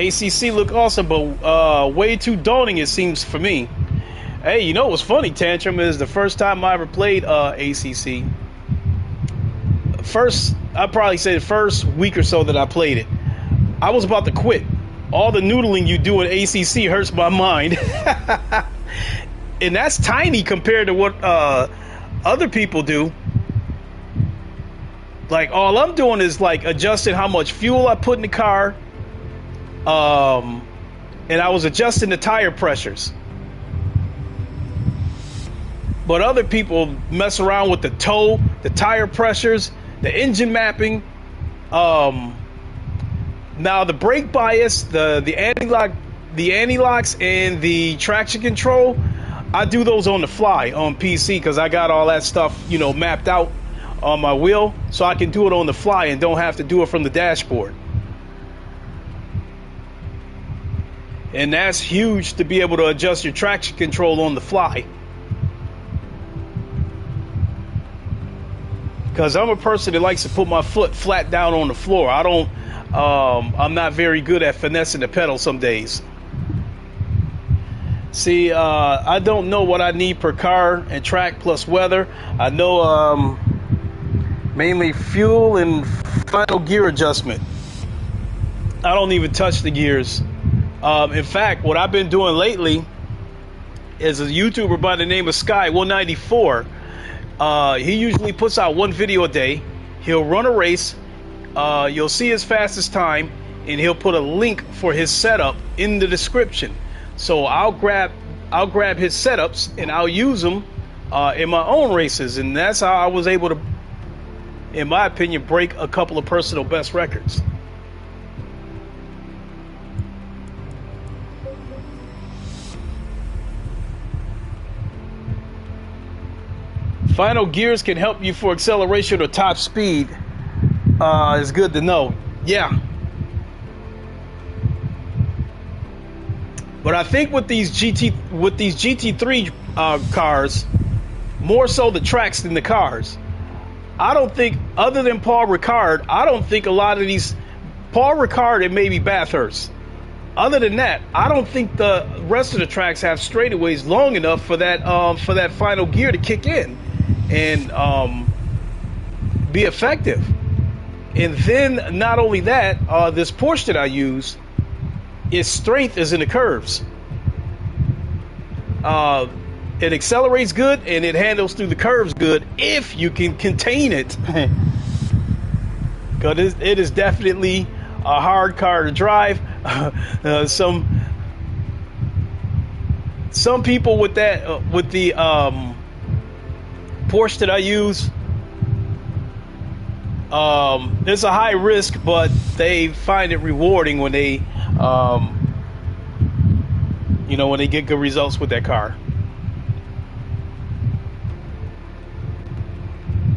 ACC look awesome, but way too daunting it seems for me. Hey, you know what's funny, Tantrum, is the first time I ever played ACC. I'd probably say the first week or so that I played it, I was about to quit. All the noodling you do in ACC hurts my mind. And that's tiny compared to what other people do. Like, all I'm doing is like adjusting how much fuel I put in the car. And I was adjusting the tire pressures. But other people mess around with the toe, the tire pressures, the engine mapping. Now the brake bias, the anti-locks and the traction control, I do those on the fly on PC because I got all that stuff, you know, mapped out on my wheel, so I can do it on the fly and don't have to do it from the dashboard. And that's huge, to be able to adjust your traction control on the fly. Because I'm a person that likes to put my foot flat down on the floor. I'm not very good at finessing the pedal some days. See, I don't know what I need per car and track plus weather. I know mainly fuel and final gear adjustment. I don't even touch the gears. In fact, what I've been doing lately is a YouTuber by the name of Sky194. He usually puts out one video a day. He'll run a race. You'll see his fastest time, and he'll put a link for his setup in the description. So I'll grab his setups and I'll use them in my own races, and that's how I was able to, in my opinion, break a couple of personal best records. Final gears can help you for acceleration or top speed. It's good to know. Yeah. But I think with these GT3 cars, more so the tracks than the cars. I don't think, other than Paul Ricard, I don't think a lot of these, Paul Ricard and maybe Bathurst. Other than that, I don't think the rest of the tracks have straightaways long enough for that final gear to kick in and be effective. And then not only that, this Porsche that I use, its strength is in the curves. It accelerates good and it handles through the curves good if you can contain it. Because it is definitely a hard car to drive. Some people with that with the Porsche that I use, it's a high risk, but they find it rewarding when they when they get good results with that car.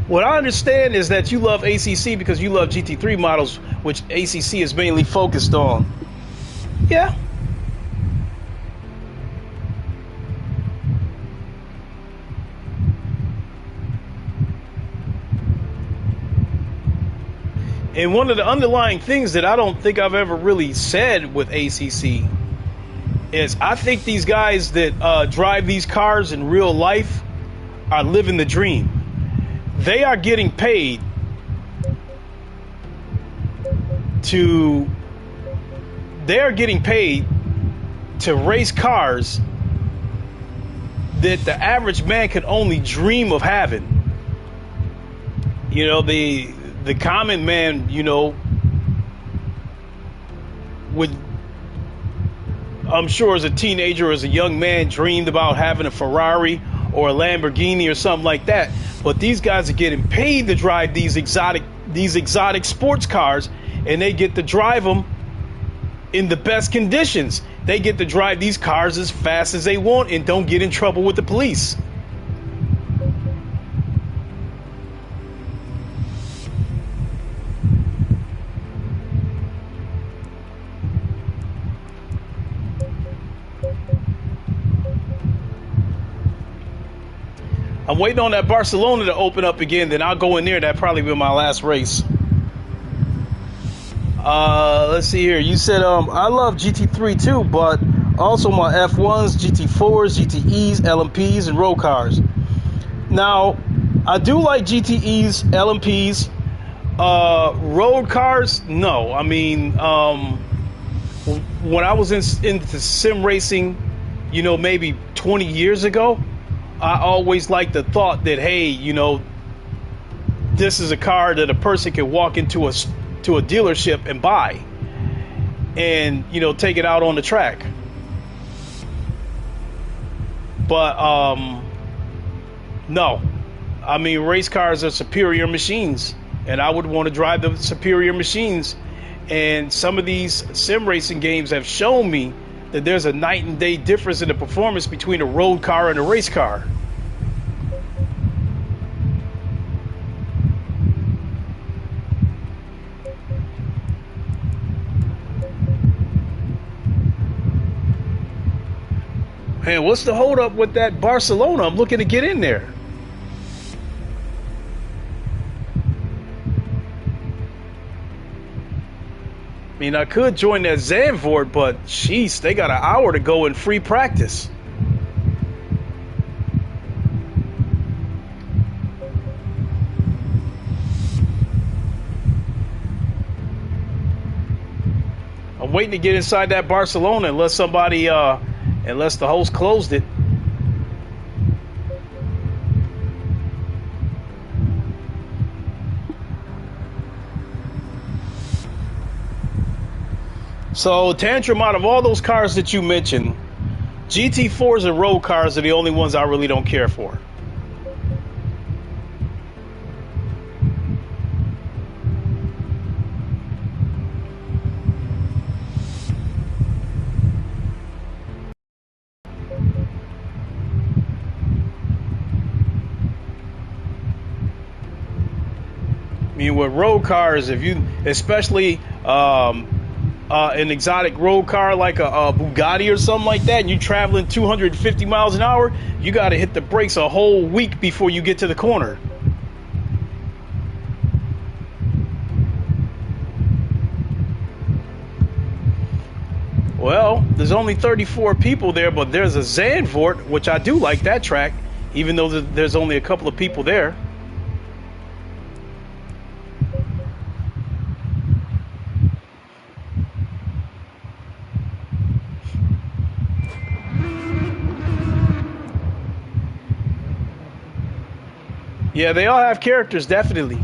What I understand is that you love ACC because you love GT3 models, which ACC is mainly focused on. Yeah. And one of the underlying things that I don't think I've ever really said with ACC is I think these guys that drive these cars in real life are living the dream. They are getting paid to race cars that the average man could only dream of having. You know, the common man, would, I'm sure as a teenager, as a young man, dreamed about having a Ferrari or a Lamborghini or something like that. But these guys are getting paid to drive these exotic sports cars, and they get to drive them in the best conditions. They get to drive these cars as fast as they want and don't get in trouble with the police. I'm waiting on that Barcelona to open up again, then I'll go in there. That'll probably be my last race. Let's see here. You said I love GT3 too, but also my F1s, GT4s, GTEs, LMPs, and road cars. Now, I do like GTEs, LMPs. Road cars, no. I mean, when I was into sim racing, you know, maybe 20 years ago, I always liked the thought that, hey, you know, this is a car that a person can walk into a dealership and buy, and you know, take it out on the track. But no, I mean, race cars are superior machines, and I would want to drive the superior machines. And some of these sim racing games have shown me that there's a night and day difference in the performance between a road car and a race car. Man, what's the holdup with that Barcelona? I'm looking to get in there. I mean, I could join that Zandvoort, but jeez, they got an hour to go in free practice. I'm waiting to get inside that Barcelona unless somebody, unless the host closed it. So, Tantrum, out of all those cars that you mentioned, GT4s and road cars are the only ones I really don't care for. I mean, with road cars, if you, especially an exotic road car like a Bugatti or something like that, and you're traveling 250 miles an hour, you got to hit the brakes a whole week before you get to the corner. Well, there's only 34 people there, but there's a Zandvoort, which I do like that track, even though there's only a couple of people there. Yeah, they all have characters, definitely.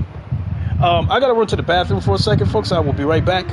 I gotta run to the bathroom for a second, folks. I will be right back.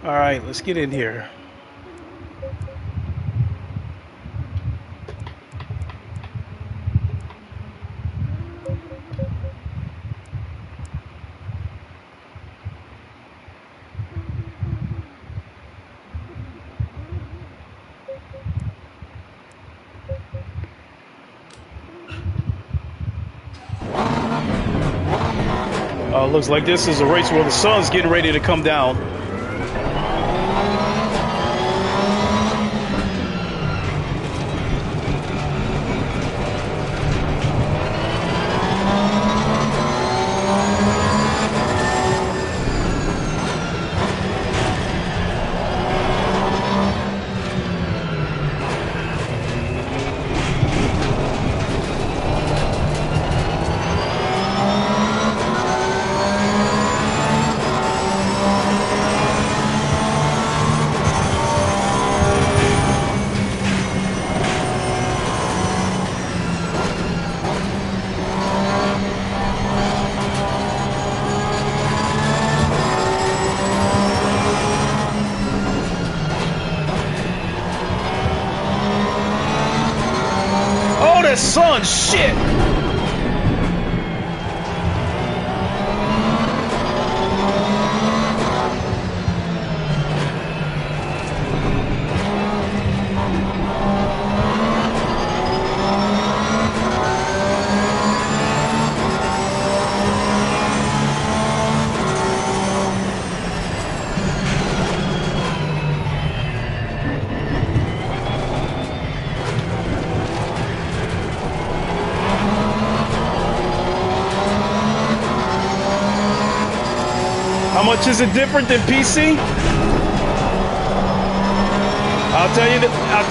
All right, let's get in here. Looks like this is a race where the sun's getting ready to come down. Son, shit! How much is it different than PC? I'll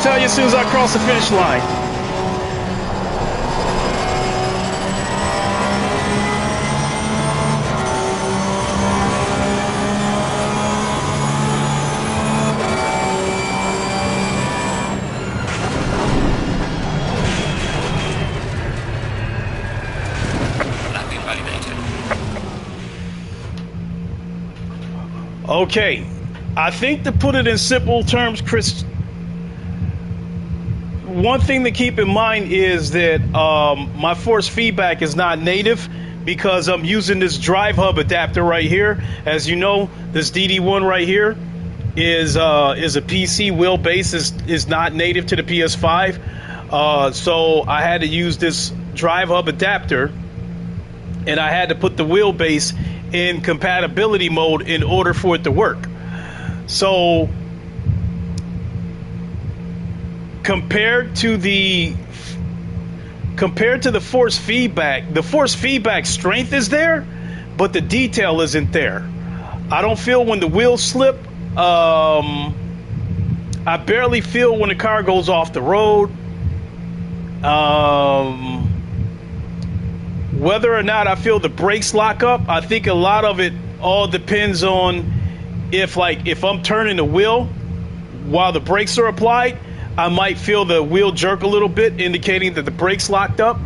tell you as soon as I cross the finish line. Okay, I think to put it in simple terms, Chris, one thing to keep in mind is that my force feedback is not native because I'm using this Drivehub adapter right here. As you know, this DD1 right here is a PC wheelbase, is not native to the PS5. So I had to use this Drivehub adapter, and I had to put the wheelbase in compatibility mode in order for it to work. So compared to the force feedback strength is there, but the detail isn't there. I don't feel when the wheels slip. I barely feel when the car goes off the road. Whether or not I feel the brakes lock up, I think a lot of it all depends on if I'm turning the wheel while the brakes are applied, I might feel the wheel jerk a little bit, indicating that the brakes locked up.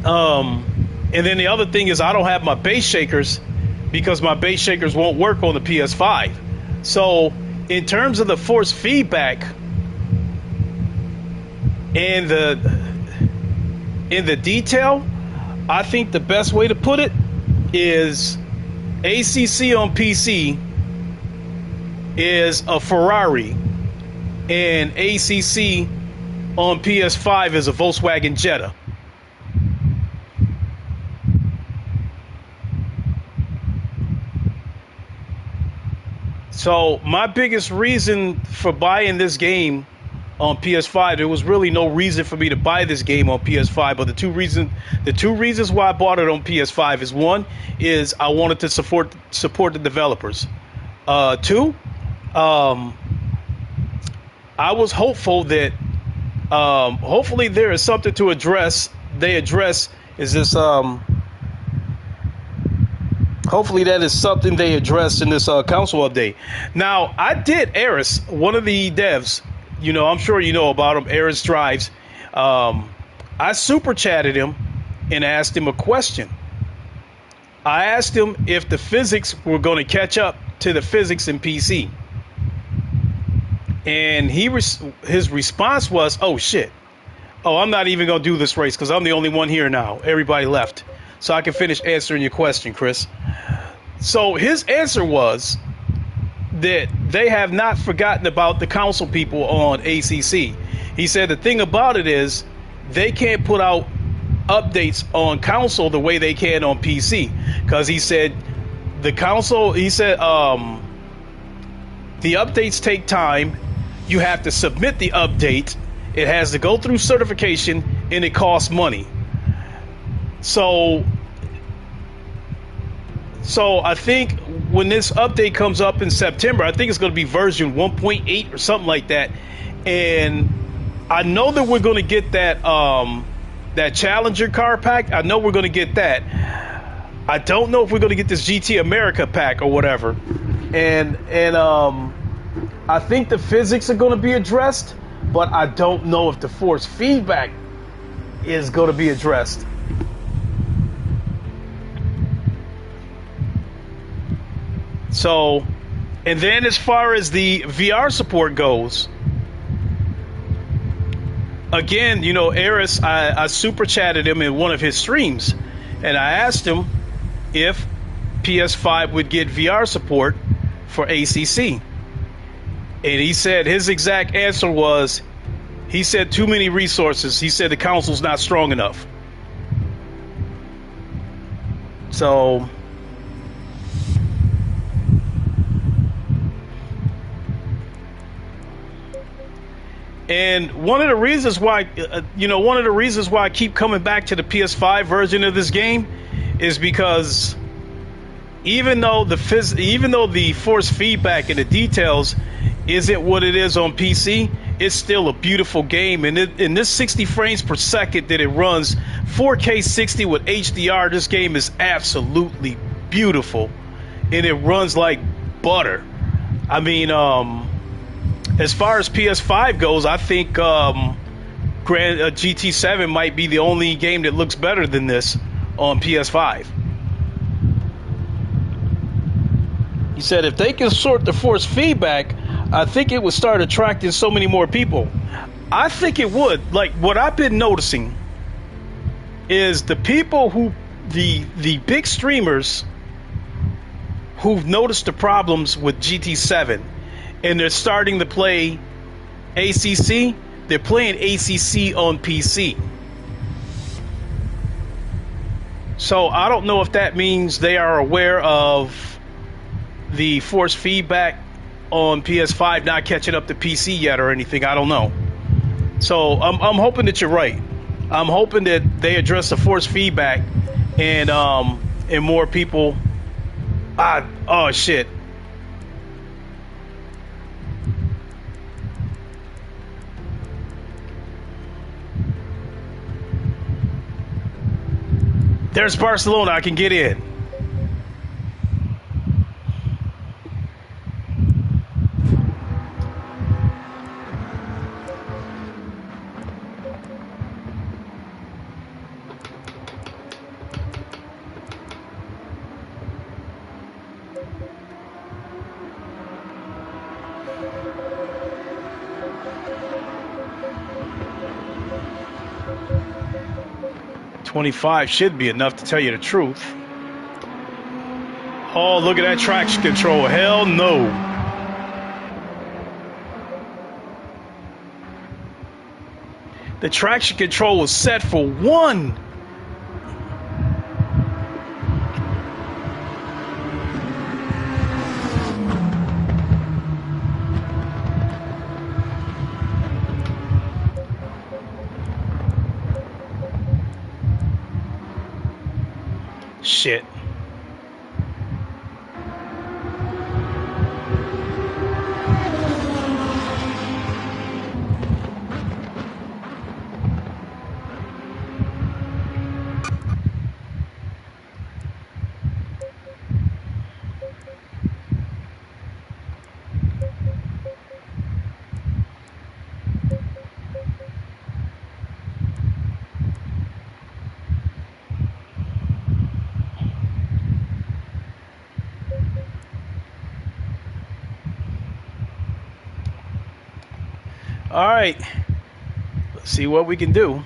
And then the other thing is I don't have my base shakers because my base shakers won't work on the PS5. So in terms of the force feedback and in the detail, I think the best way to put it is ACC on PC is a Ferrari and ACC on PS5 is a Volkswagen Jetta. So my biggest reason for buying this game on PS5, there was really no reason for me to buy this game on PS5, but the two reasons why I bought it on PS5 is, one is I wanted to support the developers. Two, I was hopeful that hopefully there is something to address. Hopefully that is something they addressed in this console update. Now, I did Eris, one of the devs. You know, I'm sure you know about him, Eris Drives. I super chatted him and asked him a question. I asked him if the physics were going to catch up to the physics in PC. And his response was, oh, shit. Oh, I'm not even going to do this race because I'm the only one here now. Everybody left. So I can finish answering your question, Chris. So his answer was that they have not forgotten about the council people on ACC. He said the thing about it is they can't put out updates on console the way they can on PC, because he said the updates take time. You have to submit the update. It has to go through certification, and it costs money. So I think when this update comes up in September, I think it's going to be version 1.8 or something like that. And I know that we're going to get that that Challenger car pack. I know we're going to get that. I don't know if we're going to get this GT America pack or whatever. And I think the physics are going to be addressed, but I don't know if the force feedback is going to be addressed. So, and then as far as the VR support goes, again, you know, Eris, I super chatted him in one of his streams, and I asked him if PS5 would get VR support for ACC. And he said his exact answer was, he said too many resources. He said the console's not strong enough. So, and one of the reasons why, I keep coming back to the PS5 version of this game is because even though the force feedback and the details isn't what it is on PC, it's still a beautiful game. And in this 60 frames per second that it runs, 4K 60 with HDR, this game is absolutely beautiful, and it runs like butter. I mean, as far as PS5 goes, I think GT7 might be the only game that looks better than this on PS5. He said if they can sort the force feedback, I think it would start attracting so many more people. I think it would. Like, what I've been noticing is the people who, the big streamers who've noticed the problems with GT7, and they're starting to play ACC, they're playing ACC on PC. So I don't know if that means they are aware of the force feedback on PS5 not catching up to PC yet or anything. I don't know. So I'm hoping that you're right. I'm hoping that they address the force feedback and more people. Oh shit. There's Barcelona. I can get in. $25 should be enough to tell you the truth. Oh, look at that traction control. Hell no. The traction control was set for 1. Shit. All right, let's see what we can do.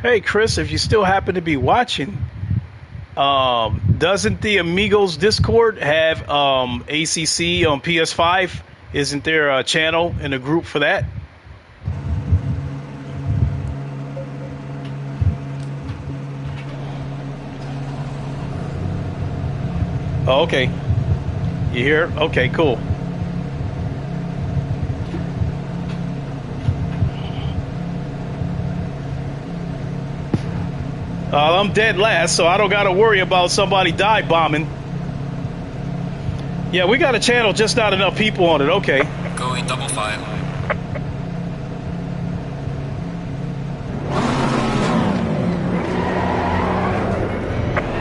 Hey, Chris, if you still happen to be watching, Doesn't the Amigos Discord have ACC on PS5? Isn't there a channel in a group for that? Oh, okay. You hear? Okay, cool. I'm dead last, so I don't got to worry about somebody dive bombing. Yeah, we got a channel, just not enough people on it. Okay. Go in double file.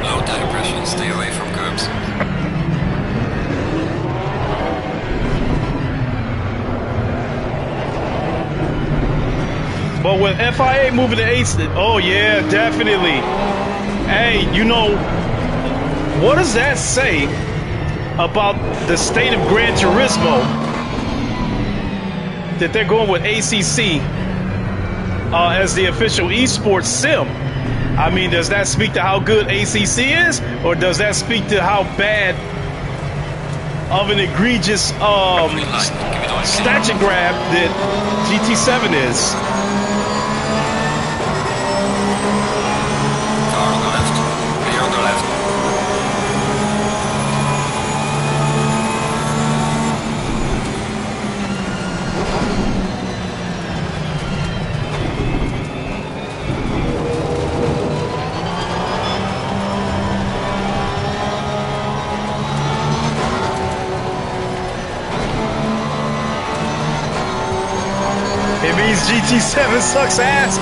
Low tire pressure, stay away from curbs. But with FIA moving to AC, oh yeah, definitely. Hey, you know, what does that say about the state of Gran Turismo that they're going with ACC as the official esports sim? I mean, does that speak to how good ACC is, or does that speak to how bad of an egregious statue grab that GT7 is? Car on the left. Clear on the left. It means GT7 sucks ass.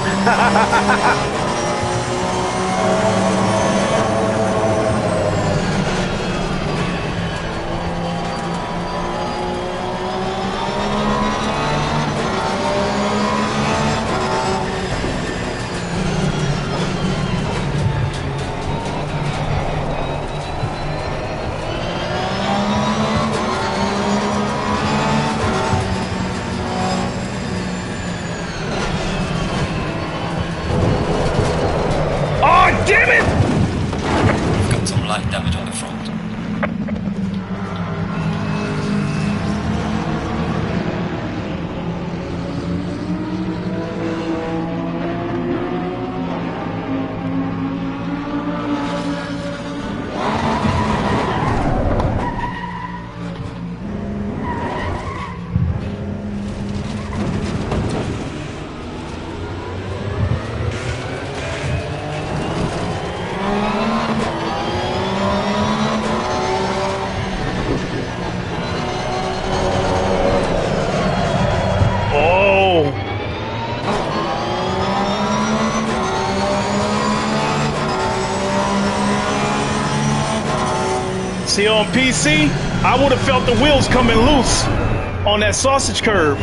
Damn it! We've got some light damage on the front. See, on PC, I would have felt the wheels coming loose on that sausage curve.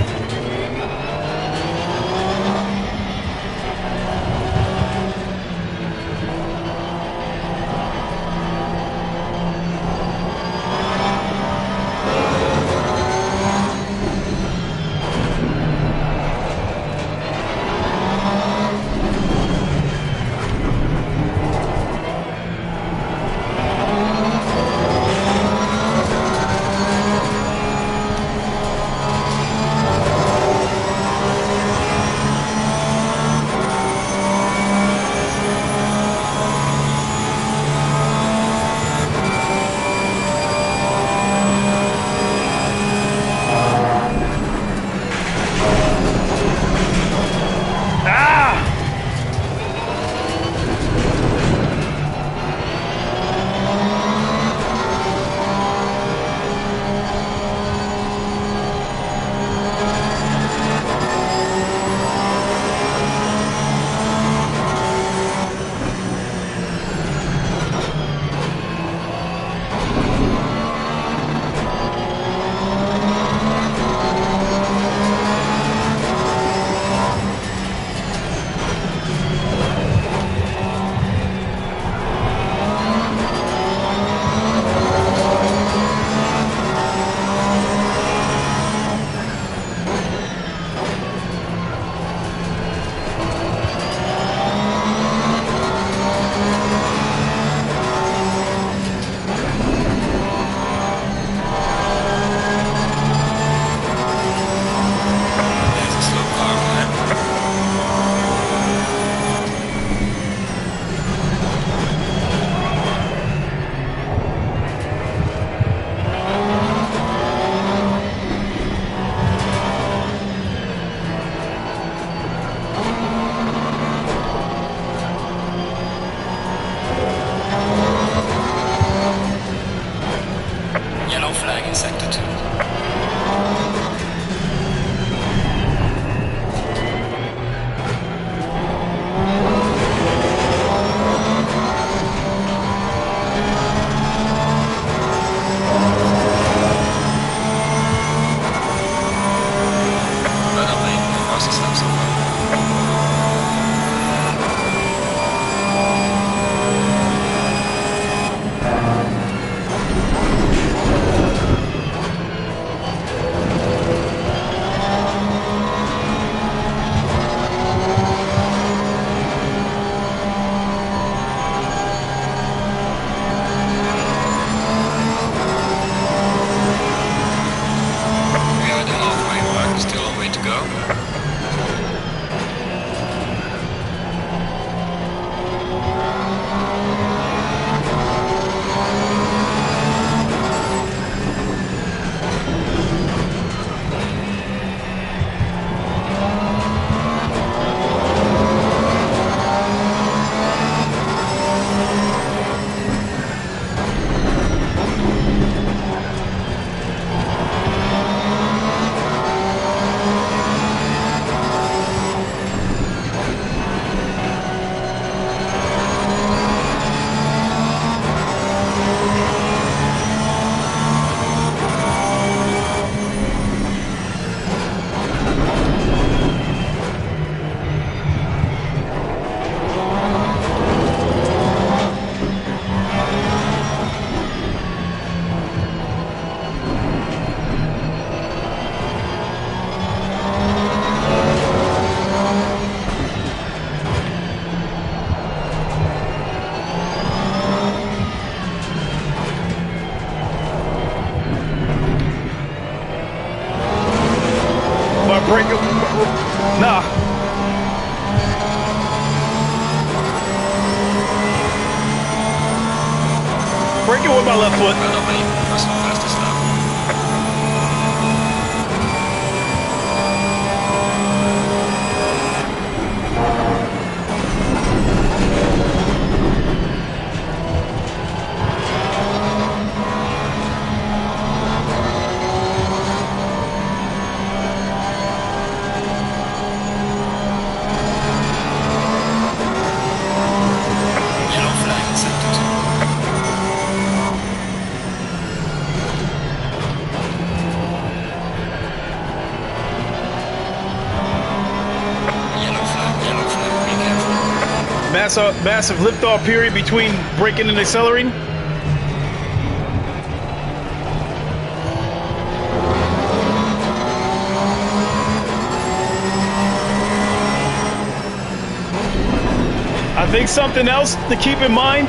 Braking with my left foot. Well done, mate. That's not fastest lap. Yellow flag accepted. Yellow flag, be careful. Massive liftoff period between braking and accelerating. I think something else to keep in mind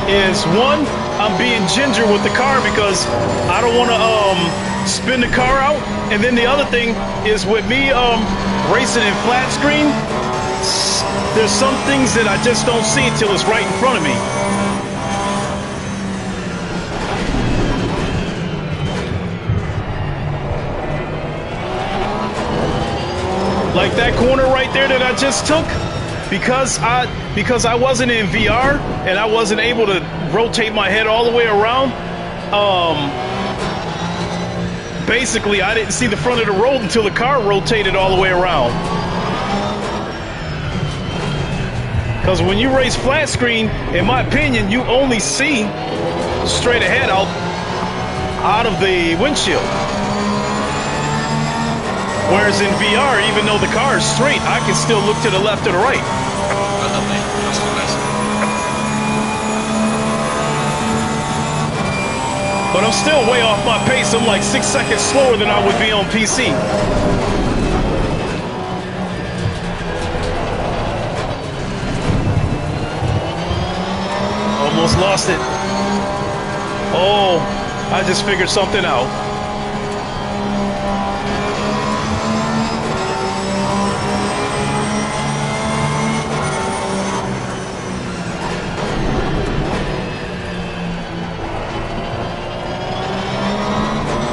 is, one, I'm being ginger with the car because I don't want to spin the car out. And then the other thing is, with me racing in flat screen, there's some things that I just don't see until it's right in front of me. Like that corner right there that I just took, because I wasn't in VR and I wasn't able to rotate my head all the way around. Basically, I didn't see the front of the road until the car rotated all the way around. Because when you race flat screen, in my opinion, you only see straight ahead out of the windshield. Whereas in VR, even though the car is straight, I can still look to the left or the right. Well done, mate. That's not best. But I'm still way off my pace. I'm like 6 seconds slower than I would be on PC. Almost lost it. Oh, I just figured something out.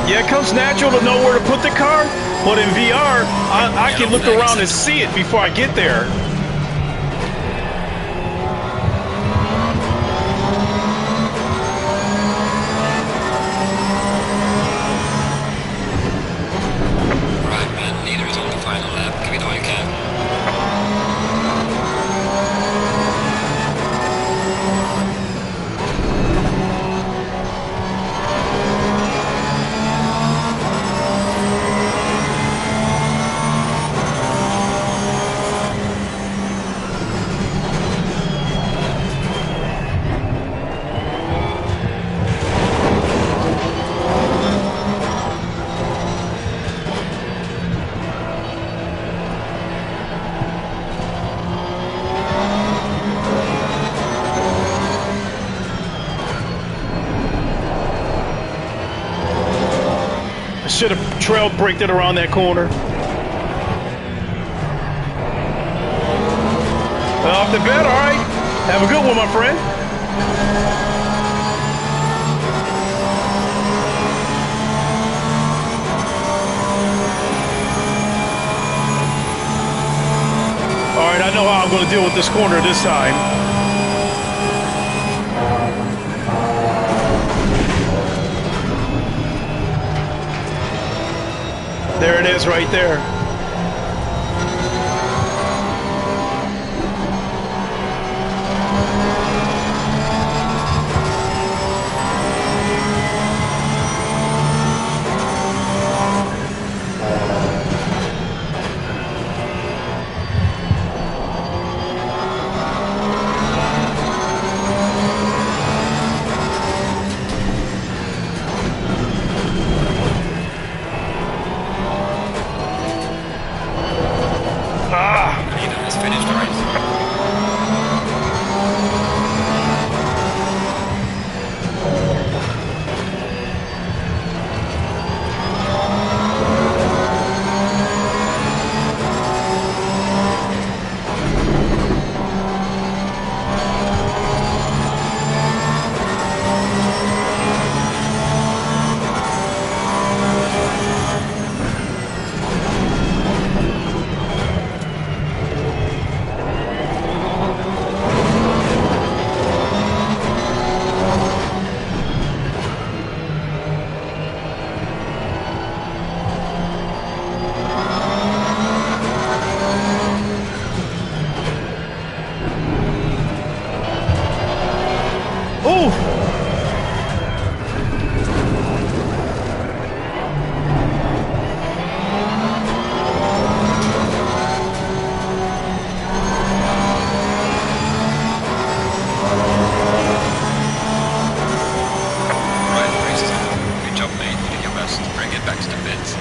Yeah, it comes natural to know where to put the car, but in VR, I can look around and see it before I get there. Right, man. Neither is on the final lap. Give it all you can. Should have trail braked it around that corner. Off the bed, all right. Have a good one, my friend. All right, I know how I'm going to deal with this corner this time. There it is right there. bit.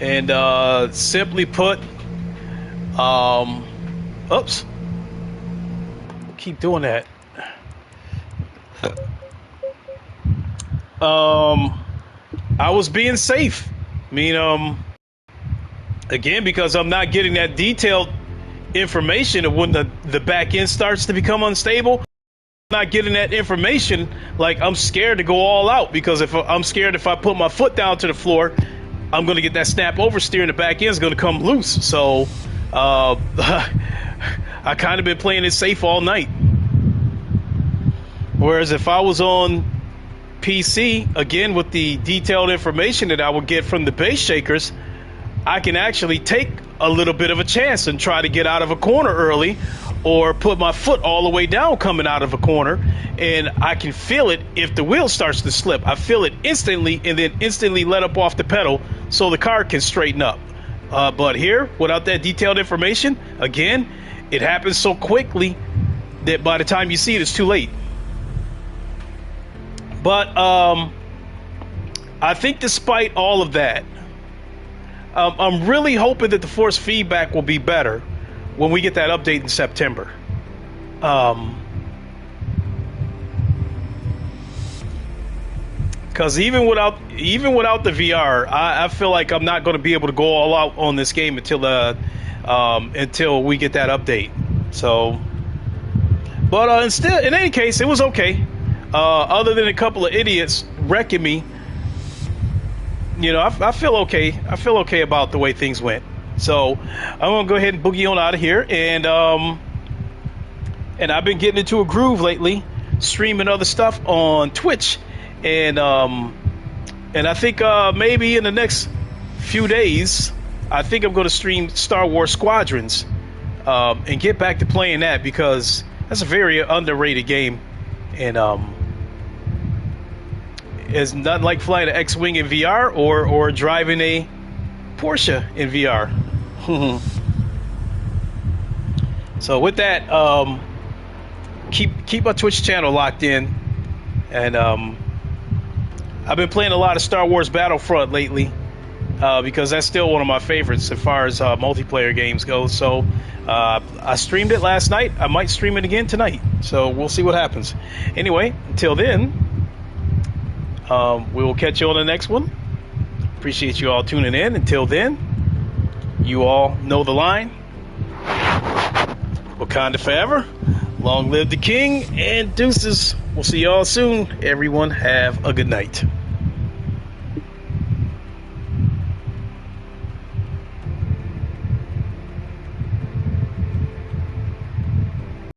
And simply put, oops, keep doing that. I was being safe. I mean, again, because I'm not getting that detailed information of when the back end starts to become unstable. I'm not getting that information. Like, I'm scared to go all out, because if I put my foot down to the floor, I'm going to get that snap oversteer and the back end is going to come loose. So I kind of been playing it safe all night. Whereas if I was on PC, again, with the detailed information that I would get from the base shakers, I can actually take a little bit of a chance and try to get out of a corner early, or put my foot all the way down coming out of a corner, and I can feel it if the wheel starts to slip. I feel it instantly, and then instantly let up off the pedal so the car can straighten up. But here, without that detailed information, again, it happens so quickly that by the time you see it, it's too late. But I think despite all of that, I'm really hoping that the force feedback will be better when we get that update in September. Because even without the VR, I feel like I'm not going to be able to go all out on this game until we get that update. So, but instead, in any case, it was okay. Other than a couple of idiots wrecking me, you know, I feel okay. I feel okay about the way things went. So I'm gonna go ahead and boogie on out of here, and I've been getting into a groove lately, streaming other stuff on Twitch, and I think maybe in the next few days, I think I'm gonna stream Star Wars Squadrons, and get back to playing that, because that's a very underrated game, and it's nothing like flying an X-Wing in VR or driving a Porsche in VR. So with that, keep my Twitch channel locked in, and I've been playing a lot of Star Wars Battlefront lately, because that's still one of my favorites as far as multiplayer games go. So I streamed it last night. I might stream it again tonight, so we'll see what happens. Anyway, until then, we will catch you on the next one. Appreciate you all tuning in. Until then, you all know the line. Wakanda forever. Long live the king, and deuces. We'll see y'all soon. Everyone have a good night.